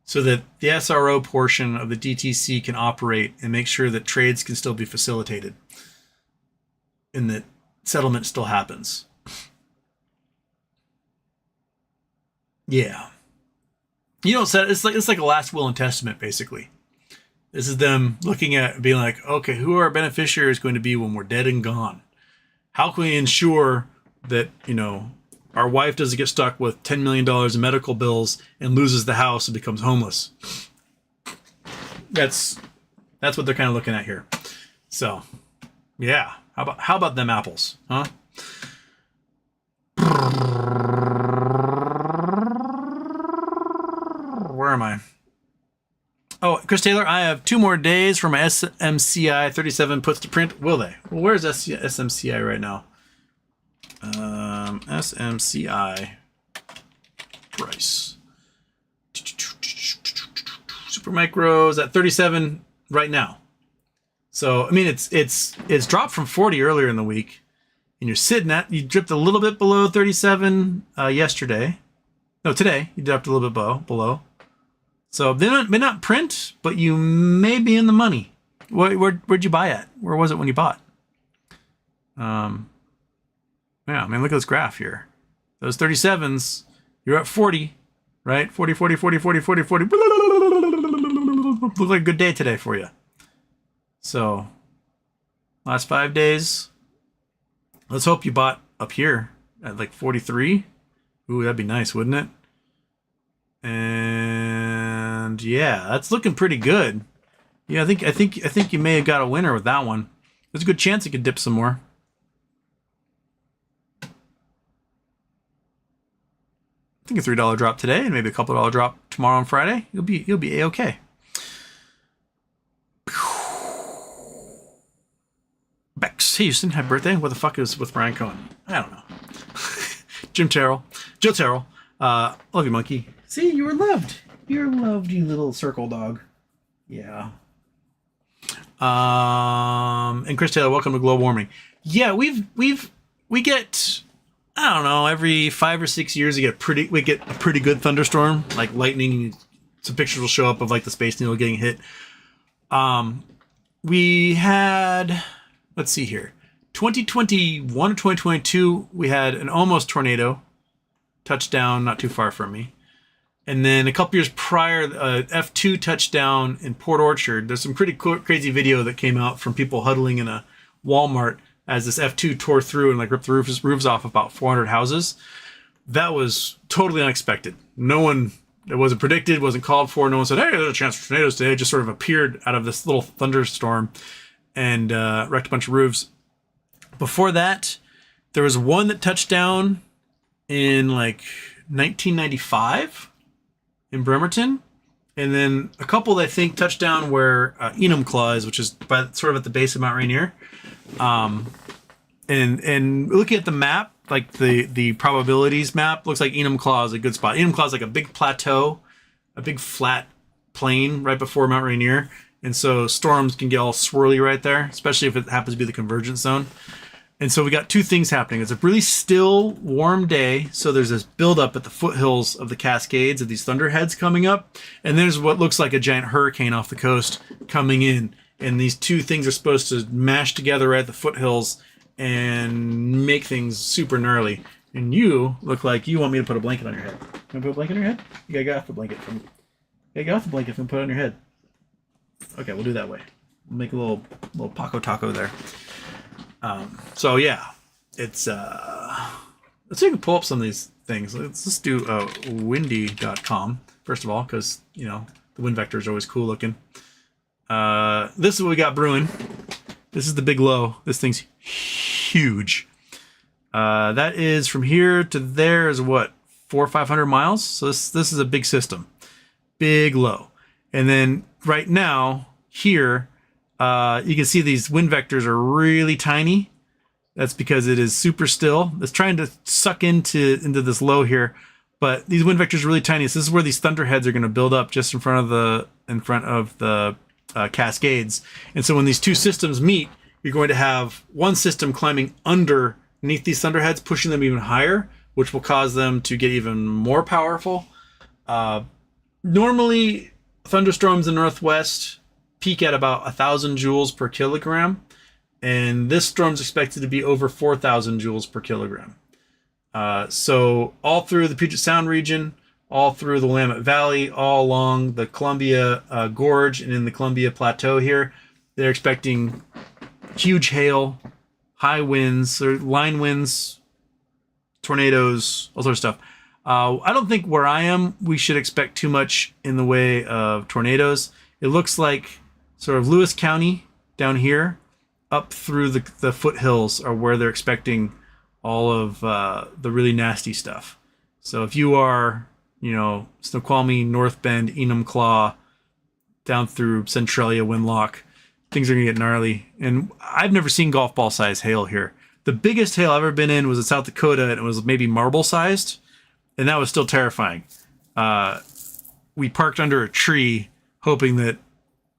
so that the SRO portion of the DTC can operate and make sure that trades can still be facilitated and that settlement still happens. Yeah. It's like a last will and testament, basically. This is them looking at being like, okay, who are our beneficiaries going to be when we're dead and gone? How can we ensure that, our wife doesn't get stuck with $10 million in medical bills and loses the house and becomes homeless? That's what they're kind of looking at here. So, yeah. How about them apples, huh? Where am I? Oh, Chris Taylor, I have 2 more days for my SMCI 37 puts to print. Will they? Well, where's SMCI right now? SMCI price. Super micros at 37 right now. So I mean, it's dropped from 40 earlier in the week, and you dipped a little bit below 37 yesterday. No, today you dropped a little bit below. So they may not print, but you may be in the money. Where'd you buy at? Where was it when you bought? Yeah, I mean, look at this graph here. Those 37s, you're at 40, right? 40. Looked like a good day today for you. So, last 5 days, let's hope you bought up here at like 43. Ooh, that'd be nice, wouldn't it? And yeah, that's looking pretty good. Yeah, I think you may have got a winner with that one. There's a good chance it could dip some more. I think a $3 drop today and maybe a couple $1 drop tomorrow on Friday. You'll be A-okay. Bex, hey Houston, happy birthday. What the fuck is with Brian Cohen? I don't know. Joe Terrell. Love you, monkey. See, you were loved. You're loved, you little circle dog. Yeah. And Chris Taylor, welcome to global warming. Yeah, we get, I don't know, every 5 or 6 years we get a pretty good thunderstorm, like lightning. Some pictures will show up of like the Space Needle getting hit. We had, let's see here, 2021 or 2022, we had an almost tornado touchdown not too far from me. And then a couple years prior, F2 touchdown in Port Orchard. There's some pretty crazy video that came out from people huddling in a Walmart as this F2 tore through and like ripped the roofs off about 400 houses. That was totally unexpected. It wasn't predicted, wasn't called for. No one said, hey, there's a chance for tornadoes today. It just sort of appeared out of this little thunderstorm and wrecked a bunch of roofs. Before that, there was one that touched down in like 1995 in Bremerton. And then a couple that I think touched down where Enumclaw is, which is sort of at the base of Mount Rainier. And looking at the map, like the probabilities map, looks like Enumclaw is a good spot. Enumclaw is like a big plateau, a big flat plain right before Mount Rainier. And so storms can get all swirly right there, especially if it happens to be the convergence zone. And so we got two things happening. It's a really still, warm day. So there's this buildup at the foothills of the Cascades of these thunderheads coming up. And there's what looks like a giant hurricane off the coast coming in. And these two things are supposed to mash together right at the foothills and make things super gnarly. And you look like you want me to put a blanket on your head. You want to put a blanket on your head? You gotta get off the blanket and put it on your head. Okay, we'll do it that way. We'll make a little Paco Taco there. So yeah, it's let's see if we can pull up some of these things. Let's do windy.com first of all, because you know the wind vector is always cool looking. This is what we got brewing. This is the big low. This thing's huge. That is from here to there is what, 400 or 500 miles. So this is a big system, big low. And then right now here, you can see these wind vectors are really tiny. That's because it is super still. It's trying to suck into this low here, but these wind vectors are really tiny. So this is where these thunderheads are going to build up just in front of the Cascades. And so when these two systems meet, you're going to have one system climbing underneath these thunderheads, pushing them even higher, which will cause them to get even more powerful. Normally, thunderstorms in the Northwest peak at about 1,000 joules per kilogram, and this storm's expected to be over 4,000 joules per kilogram. So all through the Puget Sound region, all through the Willamette Valley, all along the Columbia Gorge and in the Columbia Plateau here, they're expecting huge hail, high winds, or line winds, tornadoes, all sorts of stuff. I don't think where I am, we should expect too much in the way of tornadoes. It looks like sort of Lewis County down here, up through the foothills are where they're expecting all of the really nasty stuff. So if you are, you know, Snoqualmie, North Bend, Enumclaw, down through Centralia, Winlock, things are going to get gnarly. And I've never seen golf ball size hail here. The biggest hail I've ever been in was in South Dakota, and it was maybe marble sized. and that was still terrifying. We parked under a tree, hoping that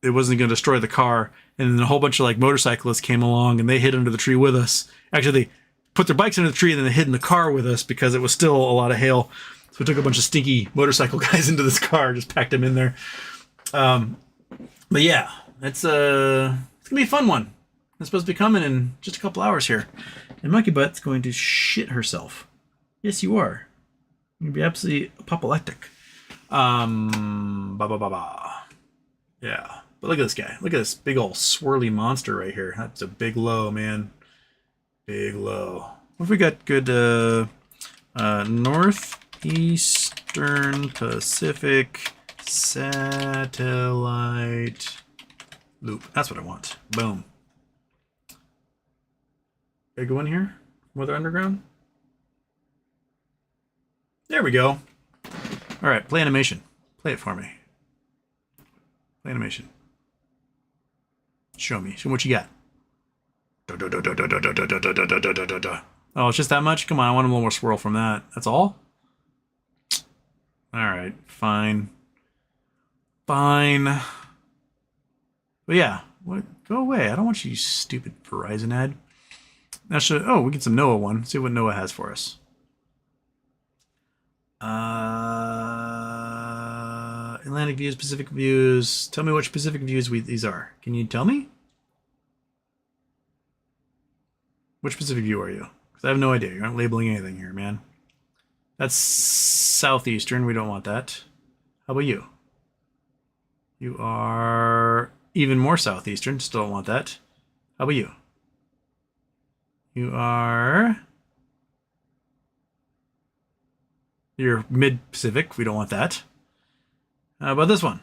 it wasn't going to destroy the car, and then a whole bunch of like motorcyclists came along, and they hid under the tree with us. Actually, they put their bikes under the tree, and then they hid in the car with us because it was still a lot of hail. So we took a bunch of stinky motorcycle guys into this car, just packed them in there. But yeah, it's gonna be a fun one. It's supposed to be coming in just a couple hours here, and Monkey Butt's going to shit herself. Yes, you are. You're gonna be absolutely apoplectic. Yeah, but look at this guy. Look at this big old swirly monster right here. That's a big low, man. Big low. What if we got good Northeastern Pacific satellite loop? That's what I want. Boom. Gotta go in here? Weather Underground? There we go. Alright, play animation. Play it for me. Play animation. Show me. Show me what you got. Oh, it's just that much? Come on, I want a little more swirl from that. That's all? Alright, fine. Fine. But yeah, what? Go away. I don't want you stupid Verizon ad. Now should, oh, we get some NOAA one. See what NOAA has for us. Atlantic views, Pacific views. Tell me which Pacific views these are. Can you tell me? Which Pacific view are you? Because I have no idea. You aren't labeling anything here, man. That's southeastern. We don't want that. How about you? You are even more southeastern. Still don't want that. How about you? You are... You're mid-Pacific. We don't want that. How about this one?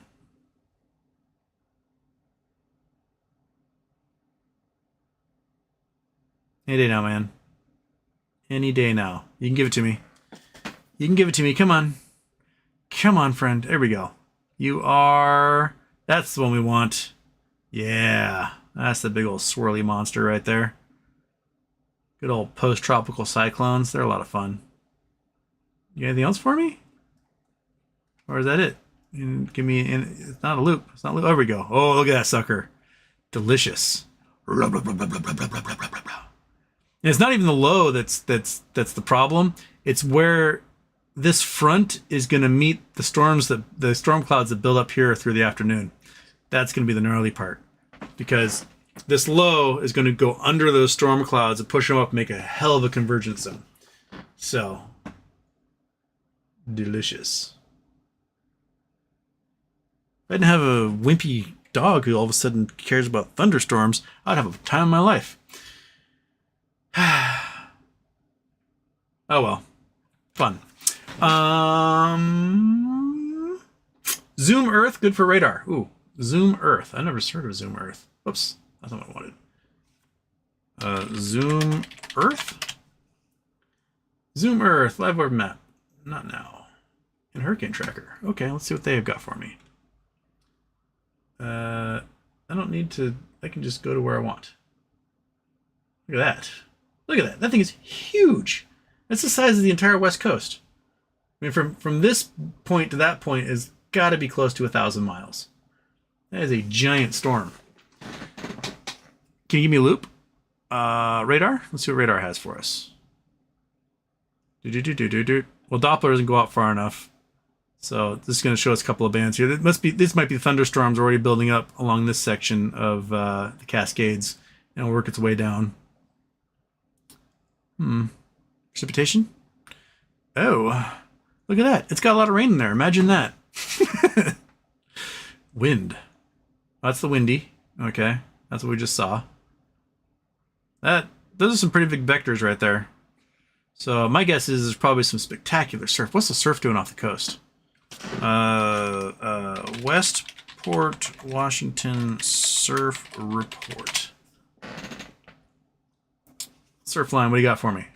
Any day now, man. Any day now. You can give it to me. You can give it to me. Come on. Come on, friend. There we go. You are... That's the one we want. Yeah. That's the big old swirly monster right there. Good old post-tropical cyclones. They're a lot of fun. You got anything else for me? Or is that it? And give me... It's not a loop. It's not a loop. There we go. Oh, look at that sucker. Delicious. And it's not even the low that's the problem. It's where this front is going to meet the storm clouds that build up here through the afternoon. That's going to be the gnarly part, because this low is going to go under those storm clouds and push them up and make a hell of a convergence zone. So delicious. If I didn't have a wimpy dog who all of a sudden cares about thunderstorms, I'd have a time of my life. Oh well. Fun. Zoom Earth, good for radar. Ooh, Zoom Earth. I never heard of Zoom Earth. Whoops, that's not what I wanted. Zoom Earth? Zoom Earth, live orb map. Not now. And Hurricane Tracker. Okay, let's see what they've got for me. I don't need to... I can just go to where I want. Look at that. Look at that. That thing is huge. That's the size of the entire West Coast. I mean, from this point to that point is got to be close to 1,000 miles. That is a giant storm. Can you give me a loop? Radar? Let's see what radar has for us. Well, Doppler doesn't go out far enough. So this is going to show us a couple of bands here. This might be thunderstorms already building up along this section of the Cascades, and it'll work its way down. Precipitation? Oh, look at that. It's got a lot of rain in there. Imagine that. Wind. That's the windy. Okay, that's what we just saw. Those are some pretty big vectors right there. So my guess is there's probably some spectacular surf. What's the surf doing off the coast? Westport, Washington surf report. Surfline, what do you got for me?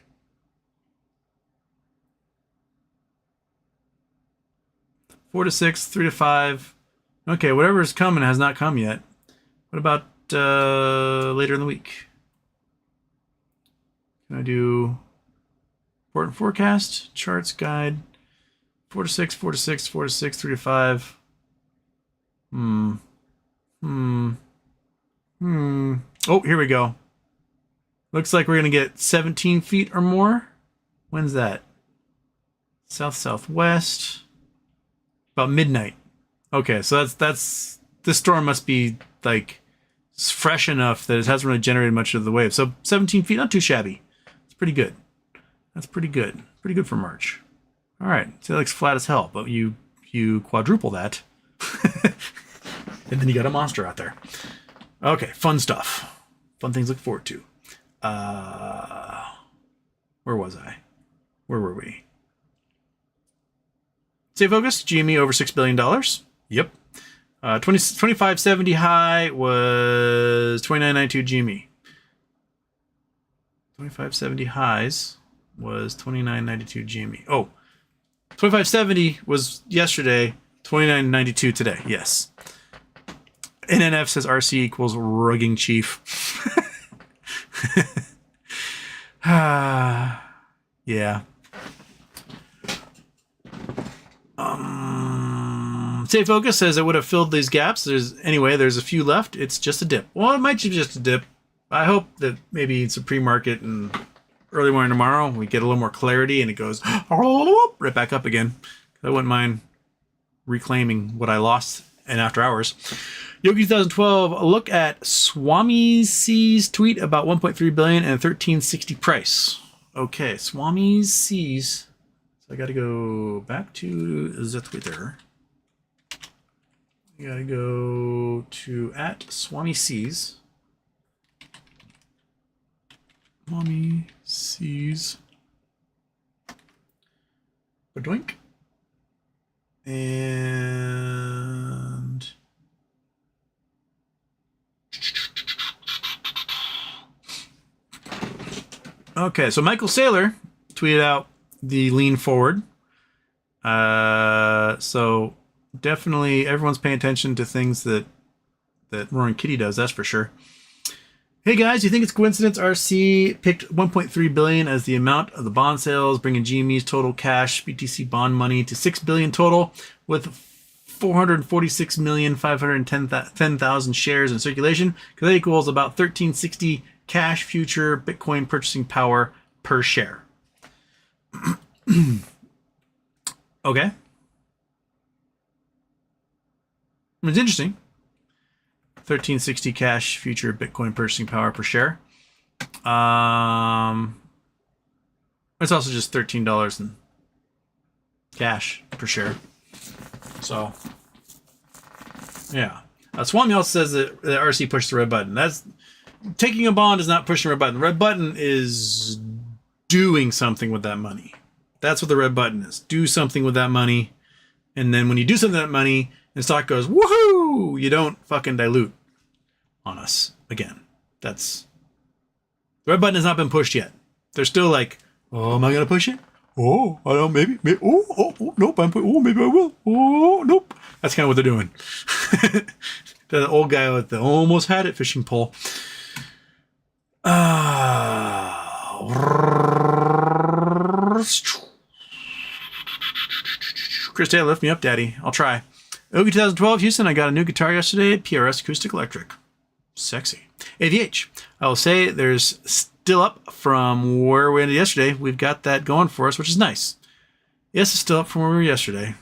Four to 6, 3 to 5. Okay, whatever is coming has not come yet. What about later in the week? Can I do important forecast, charts, guide? 4 to 6, 4 to 6, 4 to 6, 3 to 5. Oh, here we go. Looks like we're going to get 17 feet or more. When's that? South-southwest. About midnight. Okay, so that's this storm must be like fresh enough that it hasn't really generated much of the wave. So 17 feet, not too shabby. It's pretty good. That's pretty good. Pretty good for March. All right, so it looks flat as hell, but you quadruple that, and then you got a monster out there. Okay, fun stuff. Fun things to look forward to. Where was I? Where were we? Stay focused. GME over $6 billion. Yep. 2570 high was 2992 GME. 2570 highs was 2992 GME. Oh, 2570 was yesterday. 2992 today. Yes. NNF says RC equals rugging chief. Yeah. Stay focused says it would have filled these gaps. There's a few left. It's just a dip. Well, it might be just a dip. I hope that maybe it's a pre-market and early morning tomorrow we get a little more clarity and it goes right back up again. I wouldn't mind reclaiming what I lost in after hours. Yogi 2012, look at Swami C's tweet about 1.3 billion and 1360 price. Okay, Swami C's. So I got to go back to the Twitter. I got to go to @Swami C's. Swami C's. Badoink. And okay, so Michael Saylor tweeted out the lean forward. So definitely everyone's paying attention to things that Roaring Kitty does, that's for sure. Hey guys, you think it's coincidence RC picked 1.3 billion as the amount of the bond sales, bringing GME's total cash BTC bond money to 6 billion total, with 446,510,000 shares in circulation? Because that equals about 1360 cash future Bitcoin purchasing power per share. Okay. It's interesting. 1360 cash future Bitcoin purchasing power per share. It's also just $13 in cash per share. So, yeah. Swami also says that RC pushed the red button. That's taking a bond is not pushing the red button. The red button is doing something with that money. That's what the red button is. Do something with that money. And then when you do something with that money, and the stock goes, woohoo! You don't fucking dilute on us again. That's the red button has not been pushed yet. They're still like, oh, am I gonna push it? Oh, I don't. Maybe. Nope. Maybe I will. Oh, nope. That's kind of what they're doing. The old guy with the almost had it fishing pole. Chris Taylor, lift me up, Daddy. I'll try. Ogie 2012, Houston. I got a new guitar yesterday. PRS Acoustic Electric. Sexy. AVH. I will say there's still up from where we ended yesterday. We've got that going for us, which is nice. Yes, it's still up from where we were yesterday.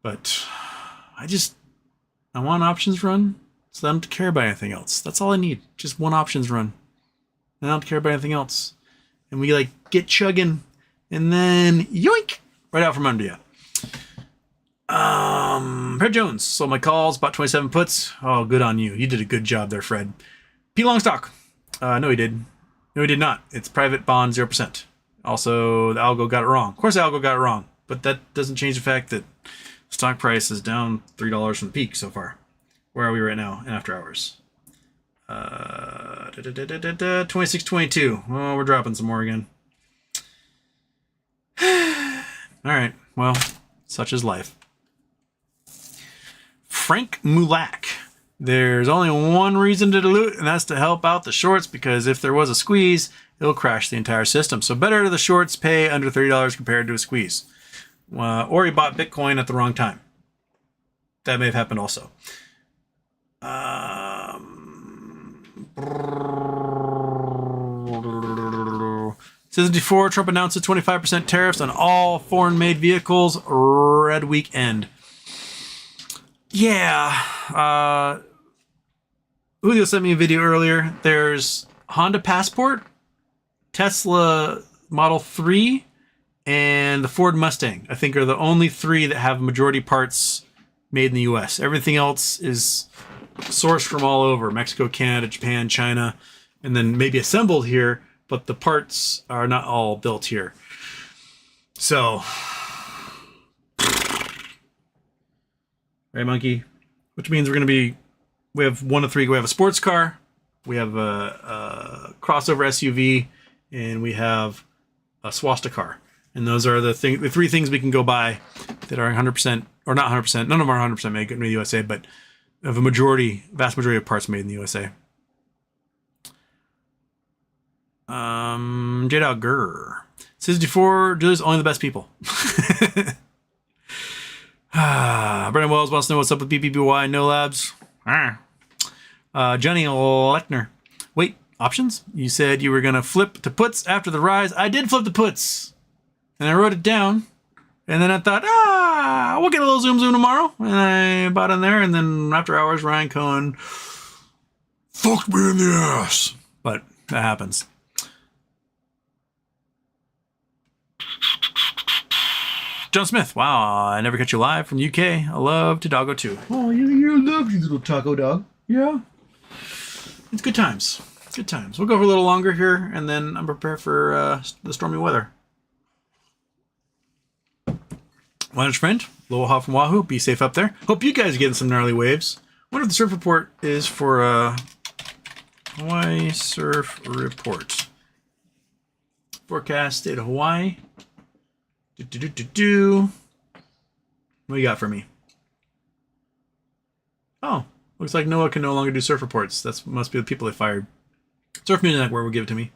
But I want options run so I don't care about anything else. That's all I need. Just one options run. I don't care about anything else. And we like get chugging and then yoink right out from under you. Fred Jones sold my calls, bought 27 puts. Oh, good on you. You did a good job there, Fred. P. Longstock. No, he did. No, he did not. It's private bond 0%. Also, the algo got it wrong. Of course, the algo got it wrong, but that doesn't change the fact that stock price is down $3 from the peak so far. Where are we right now in after hours? 26.22. Oh, we're dropping some more again. All right. Well, such is life. Frank Mulak. There's only one reason to dilute, and that's to help out the shorts, because if there was a squeeze, it'll crash the entire system. So better to the shorts pay under $30 compared to a squeeze. or he bought Bitcoin at the wrong time. That may have happened also. Says before, Trump announces 25% tariffs on all foreign-made vehicles. Red weekend. Yeah. Julio sent me a video earlier. There's Honda Passport, Tesla Model 3, and the Ford Mustang. I think are the only three that have majority parts made in the U.S. Everything else is sourced from all over. Mexico, Canada, Japan, China, and then maybe assembled here, but the parts are not all built here. So, right, monkey? Which means we have one of three. We have a sports car, we have a crossover SUV, and we have a swastika car. And those are the three things we can go buy that are 100%, or not 100%, none of them are 100% made in the USA, but of vast majority of parts made in the USA. J-Dog Grr says before, Julie's only the best people. Brennan Wells wants to know what's up with BBBY No Labs. Johnny Lechner. Wait, options? You said you were going to flip to puts after the rise. I did flip to puts. And I wrote it down. And then I thought, we'll get a little zoom tomorrow. And I bought in there. And then after hours, Ryan Cohen fucked me in the ass. But that happens. John Smith. Wow, I never catch you live from UK. I love to doggo too. Oh, you love you little taco dog. Yeah. It's good times. Good times. We'll go for a little longer here. And then I'm prepared for the stormy weather. Lunch friend, aloha from Wahoo. Be safe up there. Hope you guys are getting some gnarly waves. Wonder if the surf report is for Hawaii surf report. Forecast state of Hawaii. What do you got for me? Oh, looks like NOAA can no longer do surf reports. That must be the people they fired. Surf Media Network will give it to me.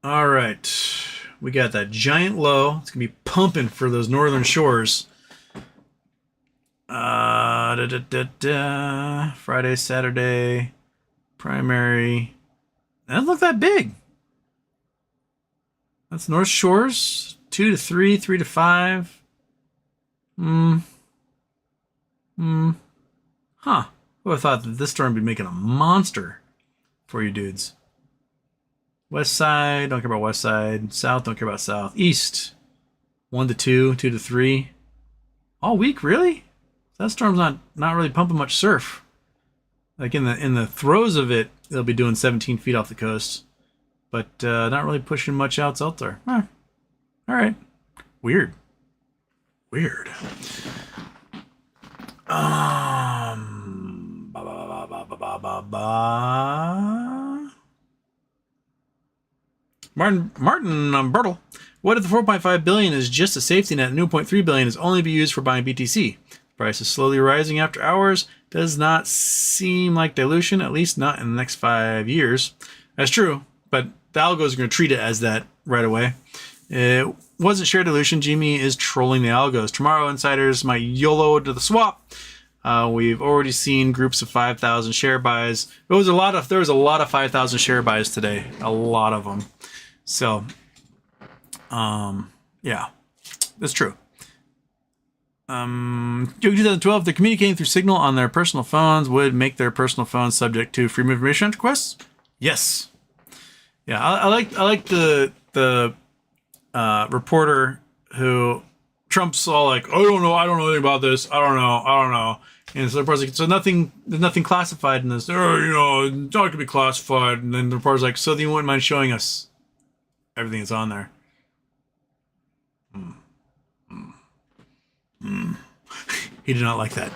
All right. We got that giant low. It's going to be pumping for those northern shores. Friday, Saturday, primary. That doesn't look that big. That's North Shores. 2 to 3, 3 to 5. Huh. Who would have thought that this storm would be making a monster for you dudes? West side, don't care about west side. South, don't care about south. East, 1 to 2, 2 to 3. All week, really? That storm's not really pumping much surf. Like in the throes of it, they'll be doing 17 feet off the coast, but not really pushing much out there. All right, weird. Martin Bertle. What if the 4.5 billion is just a safety net and 2.3 billion is only be used for buying BTC? Price is slowly rising after hours. Does not seem like dilution, at least not in the next 5 years. That's true, but the algos are going to treat it as that right away. It wasn't share dilution. Jimmy is trolling the algos. Tomorrow, insiders might YOLO to the swap. We've already seen groups of 5,000 share buys. There was a lot of 5,000 share buys today. A lot of them. So, yeah, that's true. 2012, they're communicating through Signal on their personal phones. Would make their personal phones subject to Freedom of Information requests? Yes. Yeah, I like the reporter who Trump's all like, I don't know anything about this. I don't know. And so the reporter's like, there's nothing classified in this. It's not gonna be classified. And then the reporter's like, so then you wouldn't mind showing us everything that's on there? He did not like that.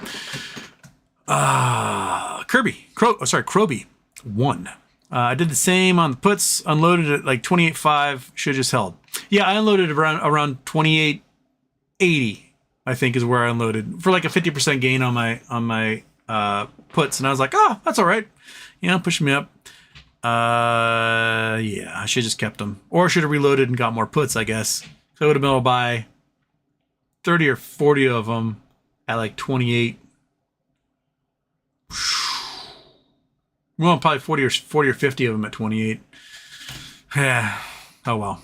Kroby 1. I did the same on the puts. Unloaded at like 28.5. Should have just held. Yeah, I unloaded around 28.80. I think is where I unloaded for like a 50% gain on my puts, and I was like, oh, that's all right. Pushing me up. Yeah, I should have just kept them, or should have reloaded and got more puts. I guess so I would have been able to buy 30 or 40 of them at like 28. Well, probably 40 or 50 of them at 28. Yeah. Oh well.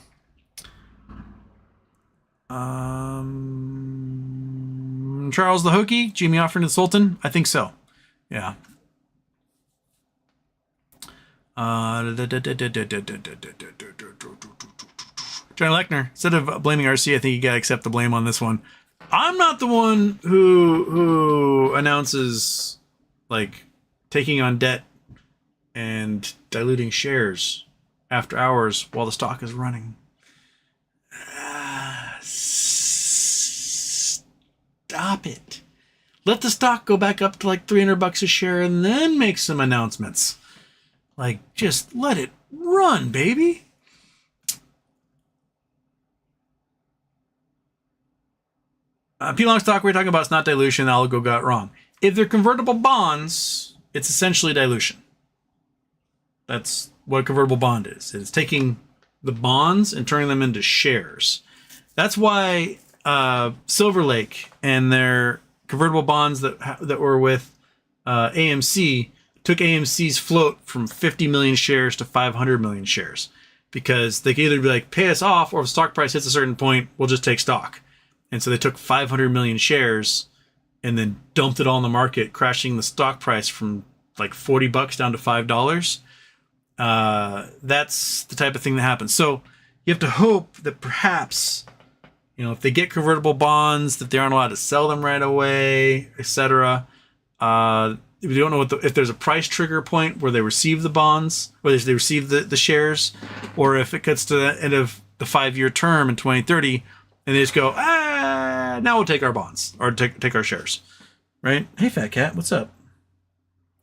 Charles the Hookie, Jimmy offering to the Sultan? I think so. Yeah. Johnny Lechner, instead of blaming RC, I think you gotta accept the blame on this one. I'm not the one who announces like taking on debt and diluting shares after hours while the stock is running. Stop it. Let the stock go back up to like $300 a share and then make some announcements. Like, just let it run, baby. P-Long stock we're talking about is not dilution. Algo got wrong. If they're convertible bonds, it's essentially dilution. That's what a convertible bond is. It's taking the bonds and turning them into shares. That's why Silver Lake and their convertible bonds that were with AMC took AMC's float from 50 million shares to 500 million shares, because they could either be like, pay us off, or if the stock price hits a certain point, we'll just take stock. And so they took 500 million shares and then dumped it all in the market, crashing the stock price from like $40 down to $5. That's the type of thing that happens. So you have to hope that perhaps, if they get convertible bonds, that they aren't allowed to sell them right away, etc. We don't know if there's a price trigger point where they receive the bonds, whether they receive the shares, or if it gets to the end of the 5-year term in 2030 and they just go, now we'll take our bonds or take our shares, right? Hey, Fat Cat, what's up?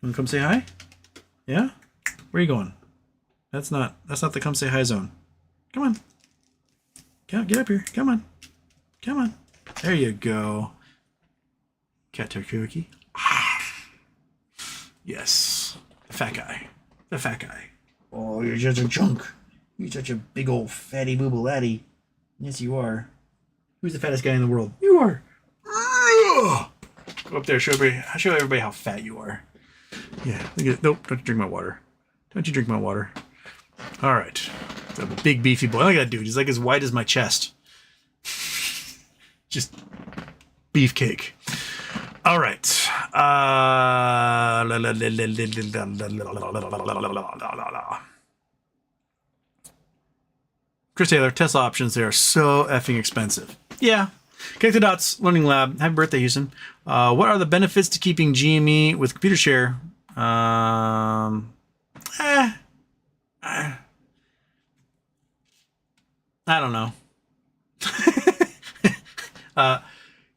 Want to come say hi? Yeah? Where are you going? That's not the come say hi zone. Come on. Get up here. Come on. Come on. There you go. Cat turkey. Yes. The fat guy. The fat guy. Oh, you're just a junk. You're such a big old fatty booble laddie. Yes, you are. Who's the fattest guy in the world? You are. Go up there. Show everybody how fat you are. Yeah. Nope. Don't you drink my water. Don't you drink my water. All right. A big beefy boy. Look at that dude. He's like as white as my chest. Just beefcake. All right. Chris Taylor, Tesla options, they are so effing expensive. Yeah. Connect the Dots Learning Lab. Happy birthday, Houston. What are the benefits to keeping GME with computer share? I don't know.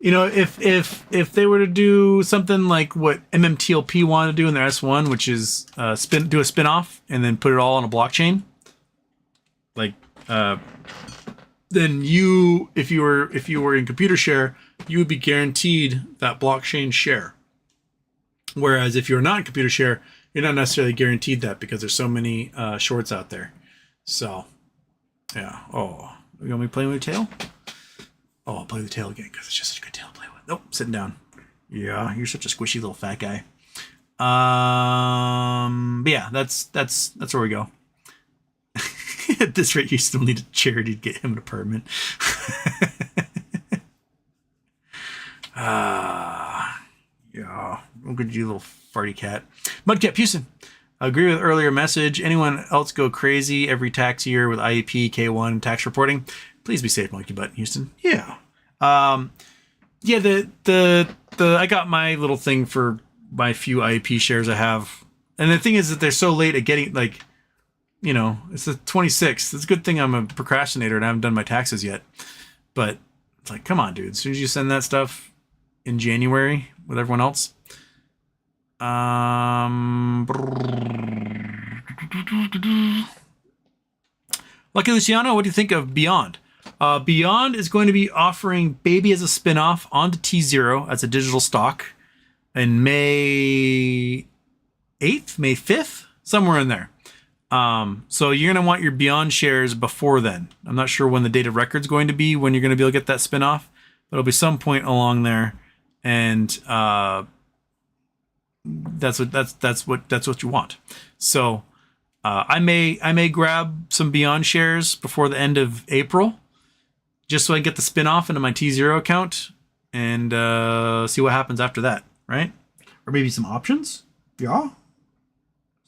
If they were to do something like what MMTLP wanted to do in their S1, which is do a spin-off and then put it all on a blockchain, like then if you were in computer share, you would be guaranteed that blockchain share. Whereas if you're not in computer share, you're not necessarily guaranteed that, because there's so many shorts out there. So yeah. Oh, you want me playing with the tail? Oh, I'll play with the tail again because it's just such a good tail to play with. Nope, sitting down. Yeah, you're such a squishy little fat guy. But yeah, that's where we go. At this rate, you still need a charity to get him an apartment. Yeah, look at you, little farty cat. Mudcat Houston. I agree with earlier message. Anyone else go crazy every tax year with IEP, K1, tax reporting? Please be safe, Monkey Butt Houston. Yeah. I got my little thing for my few IEP shares I have. And the thing is that they're so late at getting, like, it's the 26th. It's a good thing I'm a procrastinator and I haven't done my taxes yet. But it's like, come on, dude. As soon as you send that stuff in January with everyone else. Lucky Luciano, what do you think of Beyond? Beyond is going to be offering Baby as a spin-off onto T0 as a digital stock in May 8th, May 5th, somewhere in there. So you're going to want your Beyond shares before then. I'm not sure when the date of record's going to be, when you're going to be able to get that spin-off, But it'll be some point along there, and that's what you want. So I may grab some Beyond shares before the end of April, just so I can get the spin off into my T0 account and see what happens after that, right? Or maybe some options. Yeah,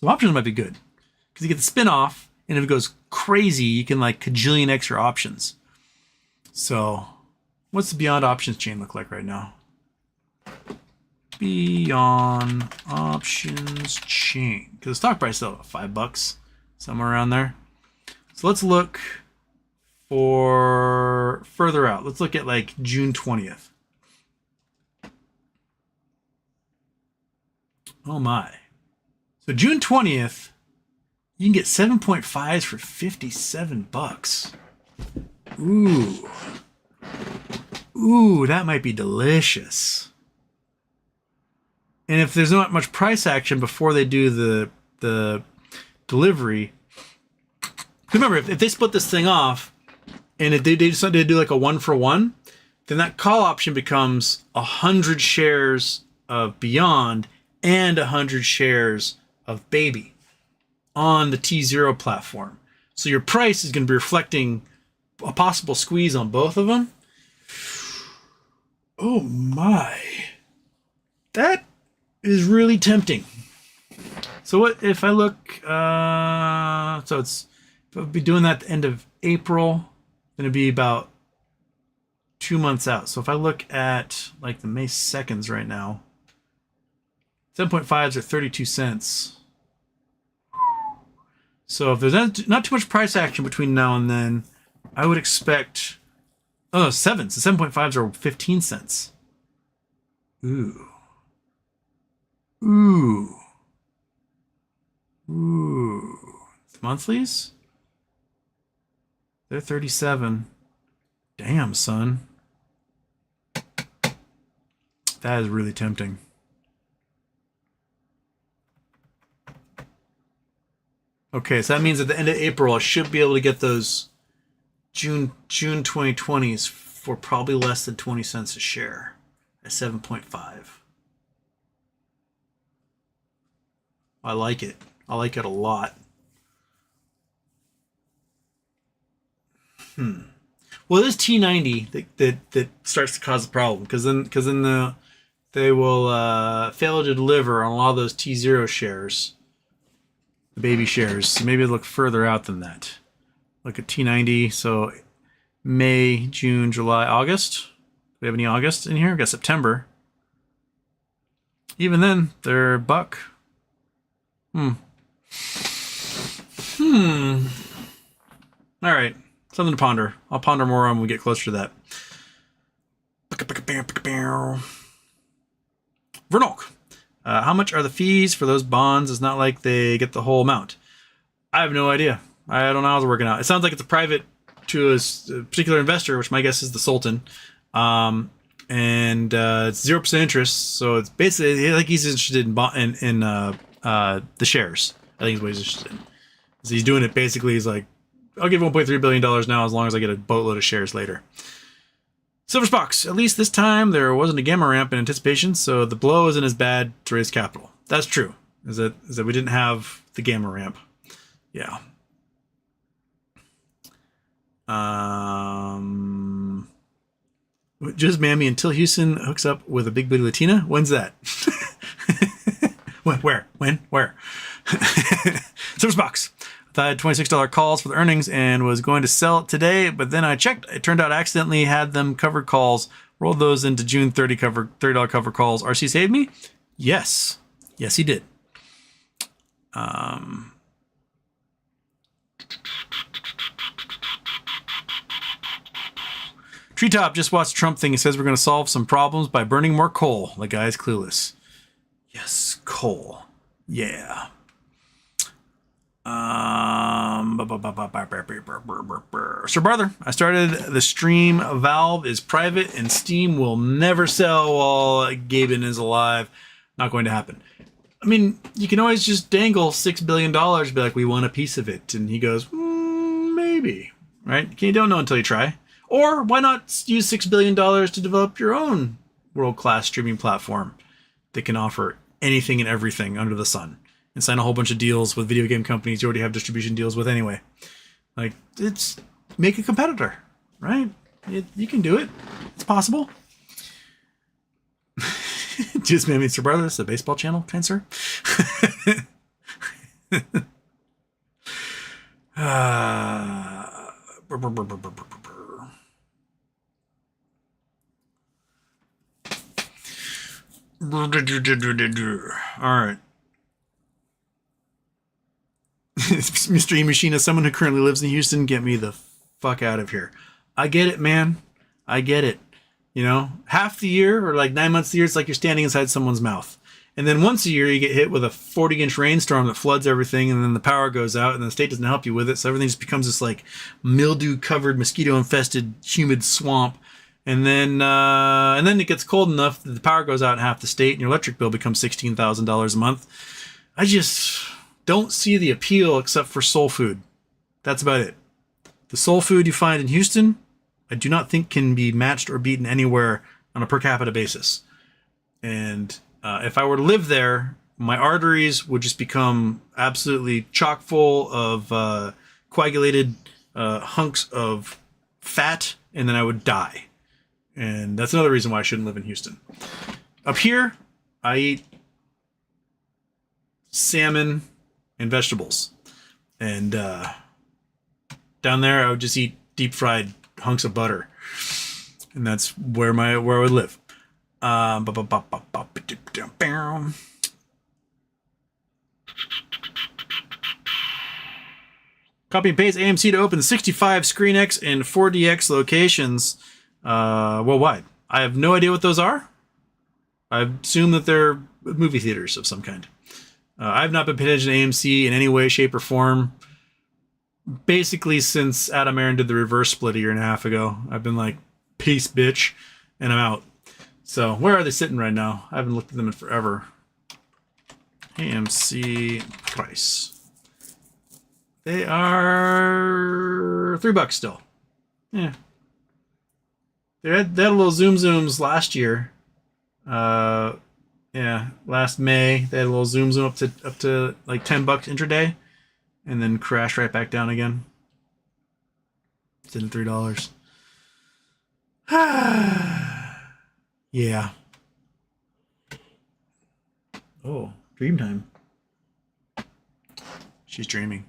some options might be good because you get the spin off, and if it goes crazy, you can like cajillion extra options. So, what's the Beyond options chain look like right now? Beyond options chain, because the stock price is still $5, somewhere around there. So let's look for further out. Let's look at like June 20th. Oh my. So June 20th, you can get 7.5s for $57. Ooh. Ooh, that might be delicious. And if there's not much price action before they do the delivery, remember, if they split this thing off and if they decide to do like a 1-for-1, then that call option becomes 100 shares of Beyond and 100 shares of Baby on the T0 platform. So your price is going to be reflecting a possible squeeze on both of them. Oh my. That is really tempting. So what if I look, so if I'll be doing that at the end of April, going to be about 2 months out. So if I look at like the May 2nds right now, 7.5s are 32 cents. So if there's not too much price action between now and then, I would expect, oh, no, 7s. The 7.5s are 15 cents. Ooh. Ooh. Ooh. Monthlies? They're 37. Damn, son. That is really tempting. Okay, so that means at the end of April, I should be able to get those June 2020s for probably less than 20 cents a share at 7.5. I like it. I like it a lot. Well, this T90 that starts to cause a problem because then they will fail to deliver on a lot of those T0 shares, the Baby shares. So maybe look further out than that. Look at T90. So May, June, July, August. Do we have any August in here? We got September. Even then, they're a buck. All right. Something to ponder. I'll ponder more when we get closer to that. Vernok. How much are the fees for those bonds? It's not like they get the whole amount. I have no idea. I don't know how it's working out. It sounds like it's a private to a particular investor, which my guess is the Sultan. And it's 0% interest. So it's basically like he's interested in the shares. I think is what he's interested in. So he's doing it basically. He's like, I'll give $1.3 billion now as long as I get a boatload of shares later. Silverspox. At least this time there wasn't a gamma ramp in anticipation, so the blow isn't as bad to raise capital. That's true. Is that we didn't have the gamma ramp. Yeah. Just Mammy until Houston hooks up with a big booty Latina. When's that? Where? When? Where? Silverspox. I had $26 calls for the earnings and was going to sell it today, but then I checked. It turned out I accidentally had them covered calls, rolled those into June $30 cover calls. RC saved me? Yes. Yes, he did. Treetop just watched Trump thing. He says we're going to solve some problems by burning more coal. The guy's clueless. Yes, coal. Yeah. Sir Brother, I started the stream. Valve is private and Steam will never sell while Gaben is alive. Not going to happen. I mean, you can always just dangle $6 billion, be like, we want a piece of it. And he goes, maybe, right? You don't know until you try. Or why not use $6 billion to develop your own world-class streaming platform that can offer anything and everything under the sun, and sign a whole bunch of deals with video game companies you already have distribution deals with anyway. Like, it's make a competitor, right? You can do it. It's possible. Just maybe it's your brother. It's a baseball channel, kind sir. All right. Mr. E Machine, as someone who currently lives in Houston, get me the fuck out of here. I get it, man. I get it. You know, half the year or like 9 months of the year, it's like you're standing inside someone's mouth. And then once a year, you get hit with a 40-inch rainstorm that floods everything, and then the power goes out, and the state doesn't help you with it. So everything just becomes this like mildew-covered, mosquito-infested, humid swamp. And then it gets cold enough that the power goes out in half the state, and your electric bill becomes $16,000 a month. I just don't see the appeal except for soul food. That's about it. The soul food you find in Houston, I do not think can be matched or beaten anywhere on a per capita basis. And if I were to live there, my arteries would just become absolutely chock full of coagulated hunks of fat, and then I would die. And that's another reason why I shouldn't live in Houston. Up here, I eat salmon and vegetables. And down there, I would just eat deep fried hunks of butter. And that's where I would live. Copy and paste AMC to open 65 ScreenX and 4DX locations worldwide. I have no idea what those are. I assume that they're movie theaters of some kind. I've not been paying attention to AMC in any way, shape, or form. Basically, since Adam Aaron did the reverse split a year and a half ago, I've been like, peace, bitch, and I'm out. So, where are they sitting right now? I haven't looked at them in forever. AMC price. They are $3 still. Yeah. They had a little zooms last year. Yeah, last May they had a little zoom up to like $10 intraday, and then crashed right back down again. It's in $3. Yeah. Oh, dream time. She's dreaming.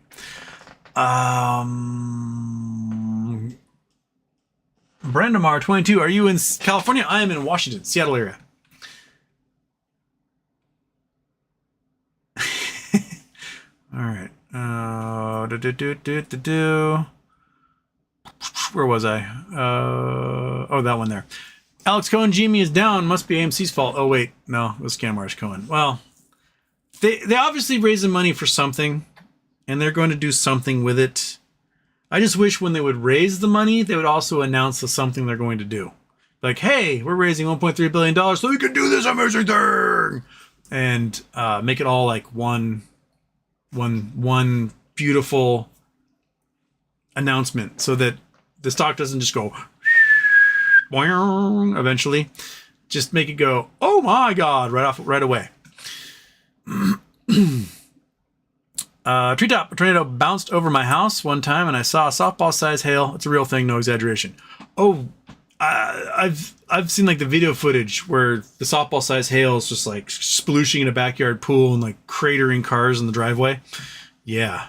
Brandamar 22. Are you in California? I am in Washington, Seattle area. All right. Where was I? Oh, that one there. Alex Cohen, Jimmy is down. Must be AMC's fault. Oh, wait. No, it was Scamar's Cohen. Well, they obviously raised the money for something, and they're going to do something with it. I just wish when they would raise the money, they would also announce the something they're going to do. Like, hey, we're raising $1.3 billion so we can do this amazing thing! And make it all like one beautiful announcement so that the stock doesn't just go eventually. Just make it go, oh my God, right away. Treetop, a tornado bounced over my house one time and I saw a softball size hail. It's a real thing, no exaggeration. Oh, I've seen like the video footage where the softball size hail is just like splooshing in a backyard pool and like cratering cars in the driveway. Yeah.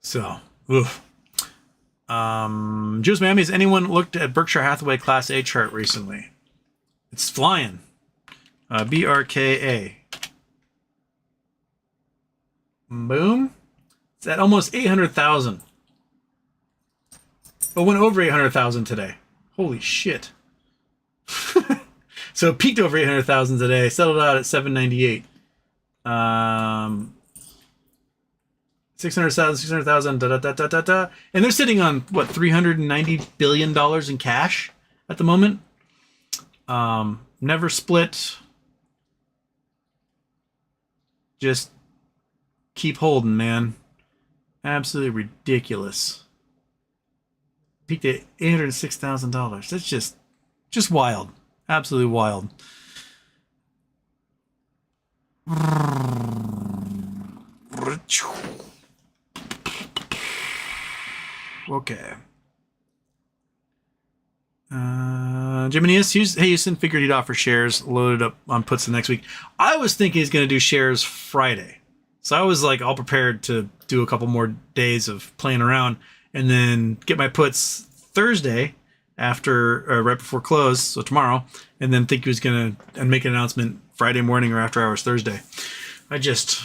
So, oof. Juice Miami, has anyone looked at Berkshire Hathaway Class A chart recently? It's flying. BRKA. Boom. It's at almost 800,000. But went over 800,000 today. Holy shit. So it peaked over 800,000 today, settled out at 798. 600,000, and they're sitting on what, $390 billion in cash at the moment. Never split. Just keep holding, man. Absolutely ridiculous. peaked at $806,000. That's just wild. Absolutely wild. Okay. Jiminius, Houston figured he'd offer shares loaded up on puts the next week. I was thinking he's going to do shares Friday. So I was like all prepared to do a couple more days of playing around and then get my puts Thursday after, right before close, so tomorrow, and then think he was going to make an announcement Friday morning or after hours Thursday. I just...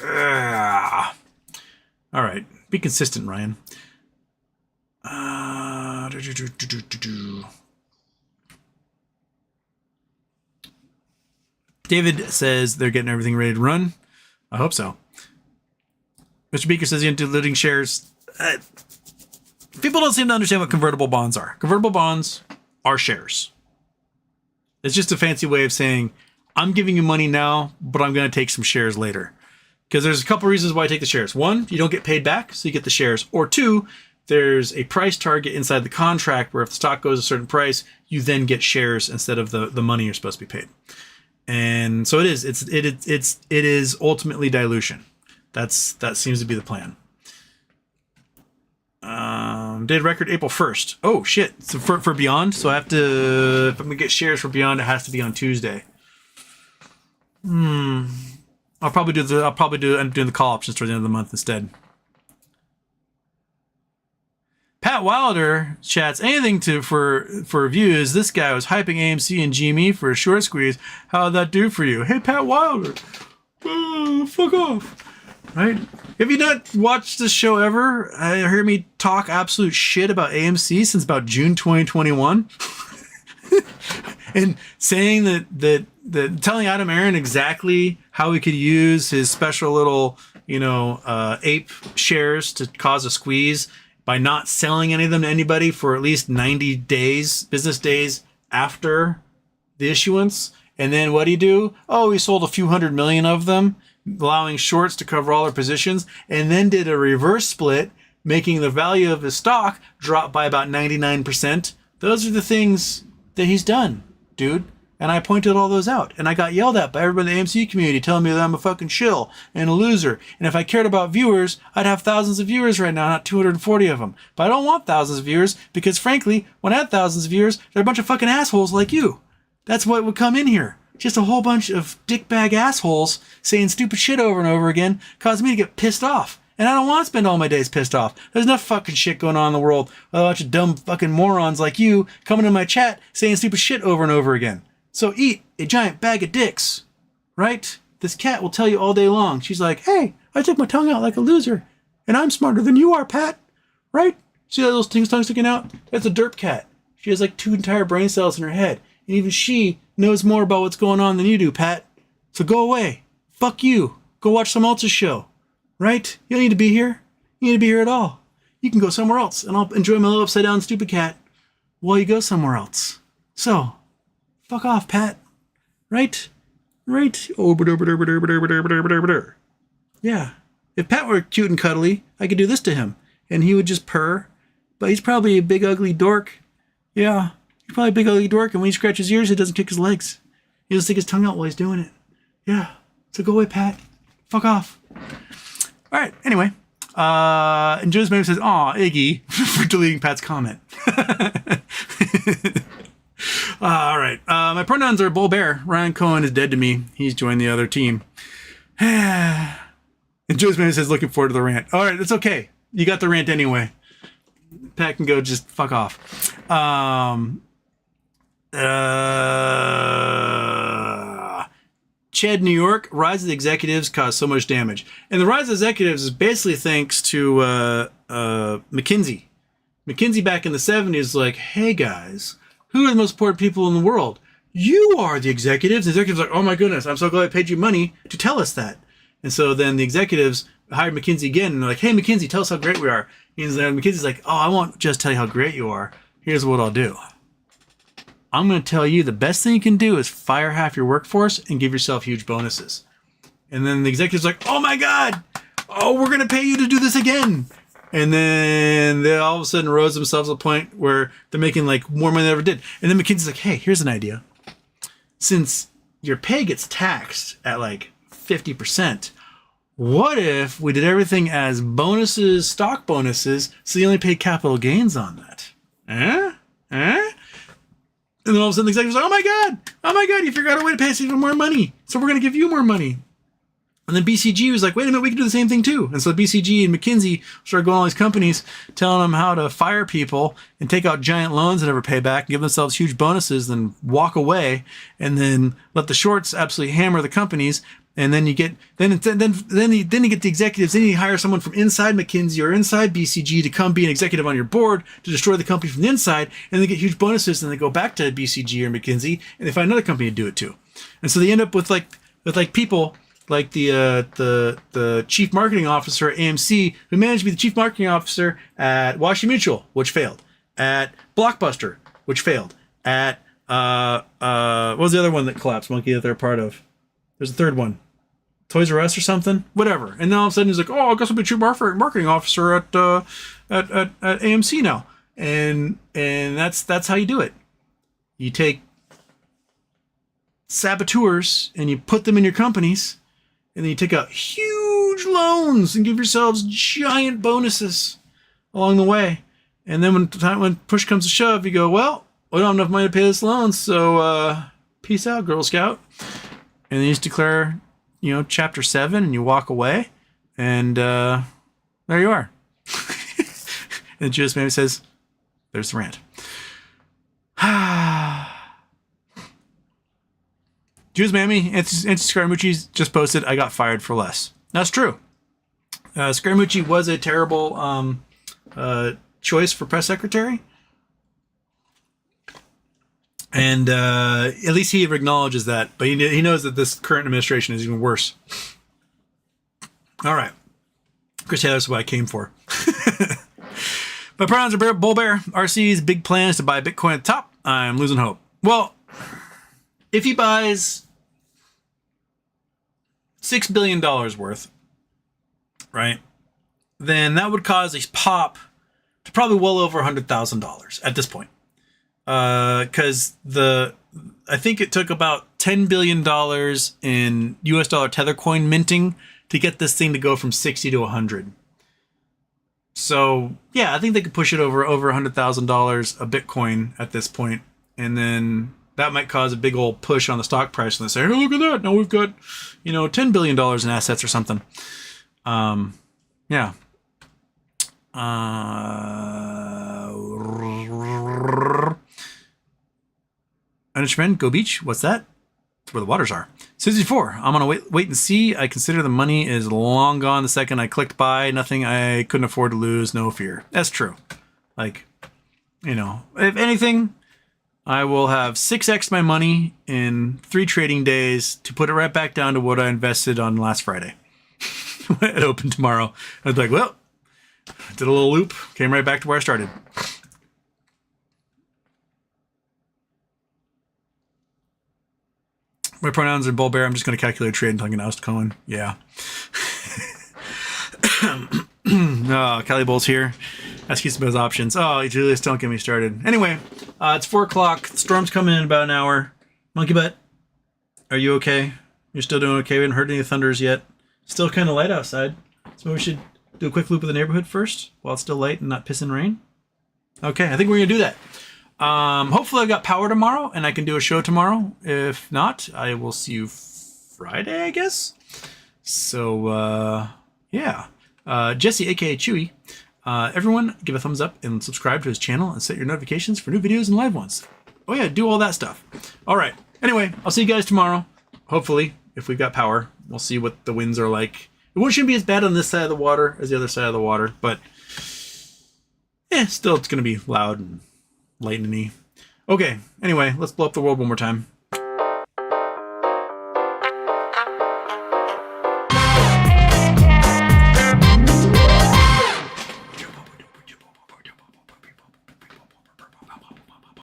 all right. Be consistent, Ryan. David says they're getting everything ready to run. I hope so. Mr. Beaker says you're diluting shares. People don't seem to understand what convertible bonds are. Convertible bonds are shares. It's just a fancy way of saying, I'm giving you money now, but I'm going to take some shares later. Because there's a couple reasons why I take the shares. One, you don't get paid back, so you get the shares. Or two, there's a price target inside the contract where if the stock goes a certain price, you then get shares instead of the money you're supposed to be paid. And so it is. It is ultimately dilution. That seems to be the plan. Did record April 1st. Oh shit! So for Beyond, so I have to. If I'm gonna get shares for Beyond, it has to be on Tuesday. I'll probably end up doing the call options toward the end of the month instead. Pat Wilder chats anything for reviews. This guy was hyping AMC and GME for a short squeeze. How'd that do for you? Hey, Pat Wilder, fuck off. Right? Have you not watched this show ever? I heard me talk absolute shit about AMC since about June 2021. And saying that telling Adam Aaron exactly how he could use his special little, ape shares to cause a squeeze by not selling any of them to anybody for at least 90 days, business days after the issuance. And then what do you do? Oh, he sold a few hundred million of them, allowing shorts to cover all their positions, and then did a reverse split, making the value of his stock drop by about 99%. Those are the things that he's done, dude. And I pointed all those out. And I got yelled at by everybody in the AMC community telling me that I'm a fucking shill and a loser. And if I cared about viewers, I'd have thousands of viewers right now, not 240 of them. But I don't want thousands of viewers because, frankly, when I had thousands of viewers, they're a bunch of fucking assholes like you. That's what would come in here. Just a whole bunch of dickbag assholes saying stupid shit over and over again, causing me to get pissed off. And I don't want to spend all my days pissed off. There's enough fucking shit going on in the world with a bunch of dumb fucking morons like you coming in my chat saying stupid shit over and over again. So eat a giant bag of dicks, right? This cat will tell you all day long. She's like, hey, I took my tongue out like a loser, and I'm smarter than you are, Pat, right? See those tongue sticking out? That's a derp cat. She has like 2 entire brain cells in her head, and even she knows more about what's going on than you do, Pat. So go away. Fuck you. Go watch some else's show, right? You don't need to be here. You don't need to be here at all. You can go somewhere else, and I'll enjoy my little upside down stupid cat while you go somewhere else. So... fuck off, Pat. Right? Oh, yeah. If Pat were cute and cuddly, I could do this to him, and he would just purr. But he's probably a big ugly dork. Yeah, he's probably a big ugly dork, and when he scratches his ears, he doesn't kick his legs. He doesn't stick his tongue out while he's doing it. Yeah. So go away, Pat. Fuck off. All right. Anyway, and Joe's maybe says, "Aw, Iggy," for deleting Pat's comment. All right. My pronouns are bull bear. Ryan Cohen is dead to me. He's joined the other team. And Joe's man says, looking forward to the rant. All right. That's okay. You got the rant anyway. Pat can go just fuck off. Chad, New York, rise of the executives caused so much damage. And the rise of the executives is basically thanks to McKinsey. McKinsey back in the 70s was like, hey guys, who are the most important people in the world? You are the executives. The executives are like, oh my goodness, I'm so glad I paid you money to tell us that. And so then the executives hired McKinsey again, and they're like, hey, McKinsey, tell us how great we are. And McKinsey's like, oh, I won't just tell you how great you are. Here's what I'll do. I'm going to tell you the best thing you can do is fire half your workforce and give yourself huge bonuses. And then the executive's like, oh my God, oh, we're going to pay you to do this again. And then they all of a sudden rose themselves to a point where they're making like more money than they ever did. And then McKinsey's like, hey, here's an idea. Since your pay gets taxed at like 50%, what if we did everything as bonuses, stock bonuses, so you only pay capital gains on that? And then all of a sudden the executive's like, oh my God, you figured out a way to pay us even more money. So we're going to give you more money. And then BCG was like, wait a minute, we can do the same thing too. And so BCG and McKinsey started going to all these companies, telling them how to fire people and take out giant loans and never pay back, and give themselves huge bonuses, then walk away, and then let the shorts absolutely hammer the companies. And then you get then you get the executives. Then you hire someone from inside McKinsey or inside BCG to come be an executive on your board to destroy the company from the inside, and they get huge bonuses. And they go back to BCG or McKinsey, and they find another company to do it too. And so they end up with people like the chief marketing officer at AMC, who managed to be the chief marketing officer at Washington Mutual, which failed, at Blockbuster, which failed, at what was the other one that collapsed? Monkey that they're part of. There's a third one, Toys R Us or something, whatever. And then all of a sudden he's like, oh, I guess I'll be chief marketing officer at AMC now, and that's how you do it. You take saboteurs and you put them in your companies. And then you take out huge loans and give yourselves giant bonuses along the way. And then when push comes to shove, you go, well, we don't have enough money to pay this loan, so peace out, Girl Scout. And then you just declare, Chapter 7, and you walk away, and there you are. And Judas maybe says, there's the rant. Judas Mammy, Scaramucci just posted, I got fired for less. That's true. Scaramucci was a terrible choice for press secretary. And at least he acknowledges that. But he knows that this current administration is even worse. All right. Chris Taylor's what I came for. My pronouns are Bull Bear. RC's big plan is to buy Bitcoin at the top. I'm losing hope. Well, if he buys $6 billion worth, right, then that would cause a pop to probably well over $100,000 at this point. Because I think it took about $10 billion in US dollar Tether coin minting to get this thing to go from 60 to 100. So yeah, I think they could push it over $100,000 a Bitcoin at this point, and then that might cause a big old push on the stock price, and they say, "Hey, look at that! Now we've got, $10 billion in assets or something." Yeah. Understand? Go beach. What's that? It's where the waters are. 64. I'm gonna wait and see. I consider the money is long gone the second I clicked buy. Nothing I couldn't afford to lose. No fear. That's true. Like, if anything, I will have 6x my money in 3 trading days to put it right back down to what I invested on last Friday. When it opened tomorrow, I'd be like, well, did a little loop, came right back to where I started. My pronouns are Bull Bear. I'm just going to calculate a trade until I can oust Cohen. Yeah. Kelly Bull's here. Ask you some of those options. Oh, Julius, don't get me started. Anyway, it's 4 o'clock. The storm's coming in about an hour. Monkey Butt, are you okay? You're still doing okay? We haven't heard any thunders yet. Still kind of light outside. So maybe we should do a quick loop of the neighborhood first while it's still light and not pissing rain. Okay, I think we're going to do that. Hopefully I've got power tomorrow and I can do a show tomorrow. If not, I will see you Friday, I guess. So, yeah. Jesse, aka Chewy, everyone give a thumbs up and subscribe to his channel and set your notifications for new videos and live ones. Oh yeah, do all that stuff. All right. Anyway, I'll see you guys tomorrow. Hopefully, if we've got power, we'll see what the winds are like. It shouldn't be as bad on this side of the water as the other side of the water, but yeah, still it's going to be loud and lightning-y. Okay, anyway, let's blow up the world one more time.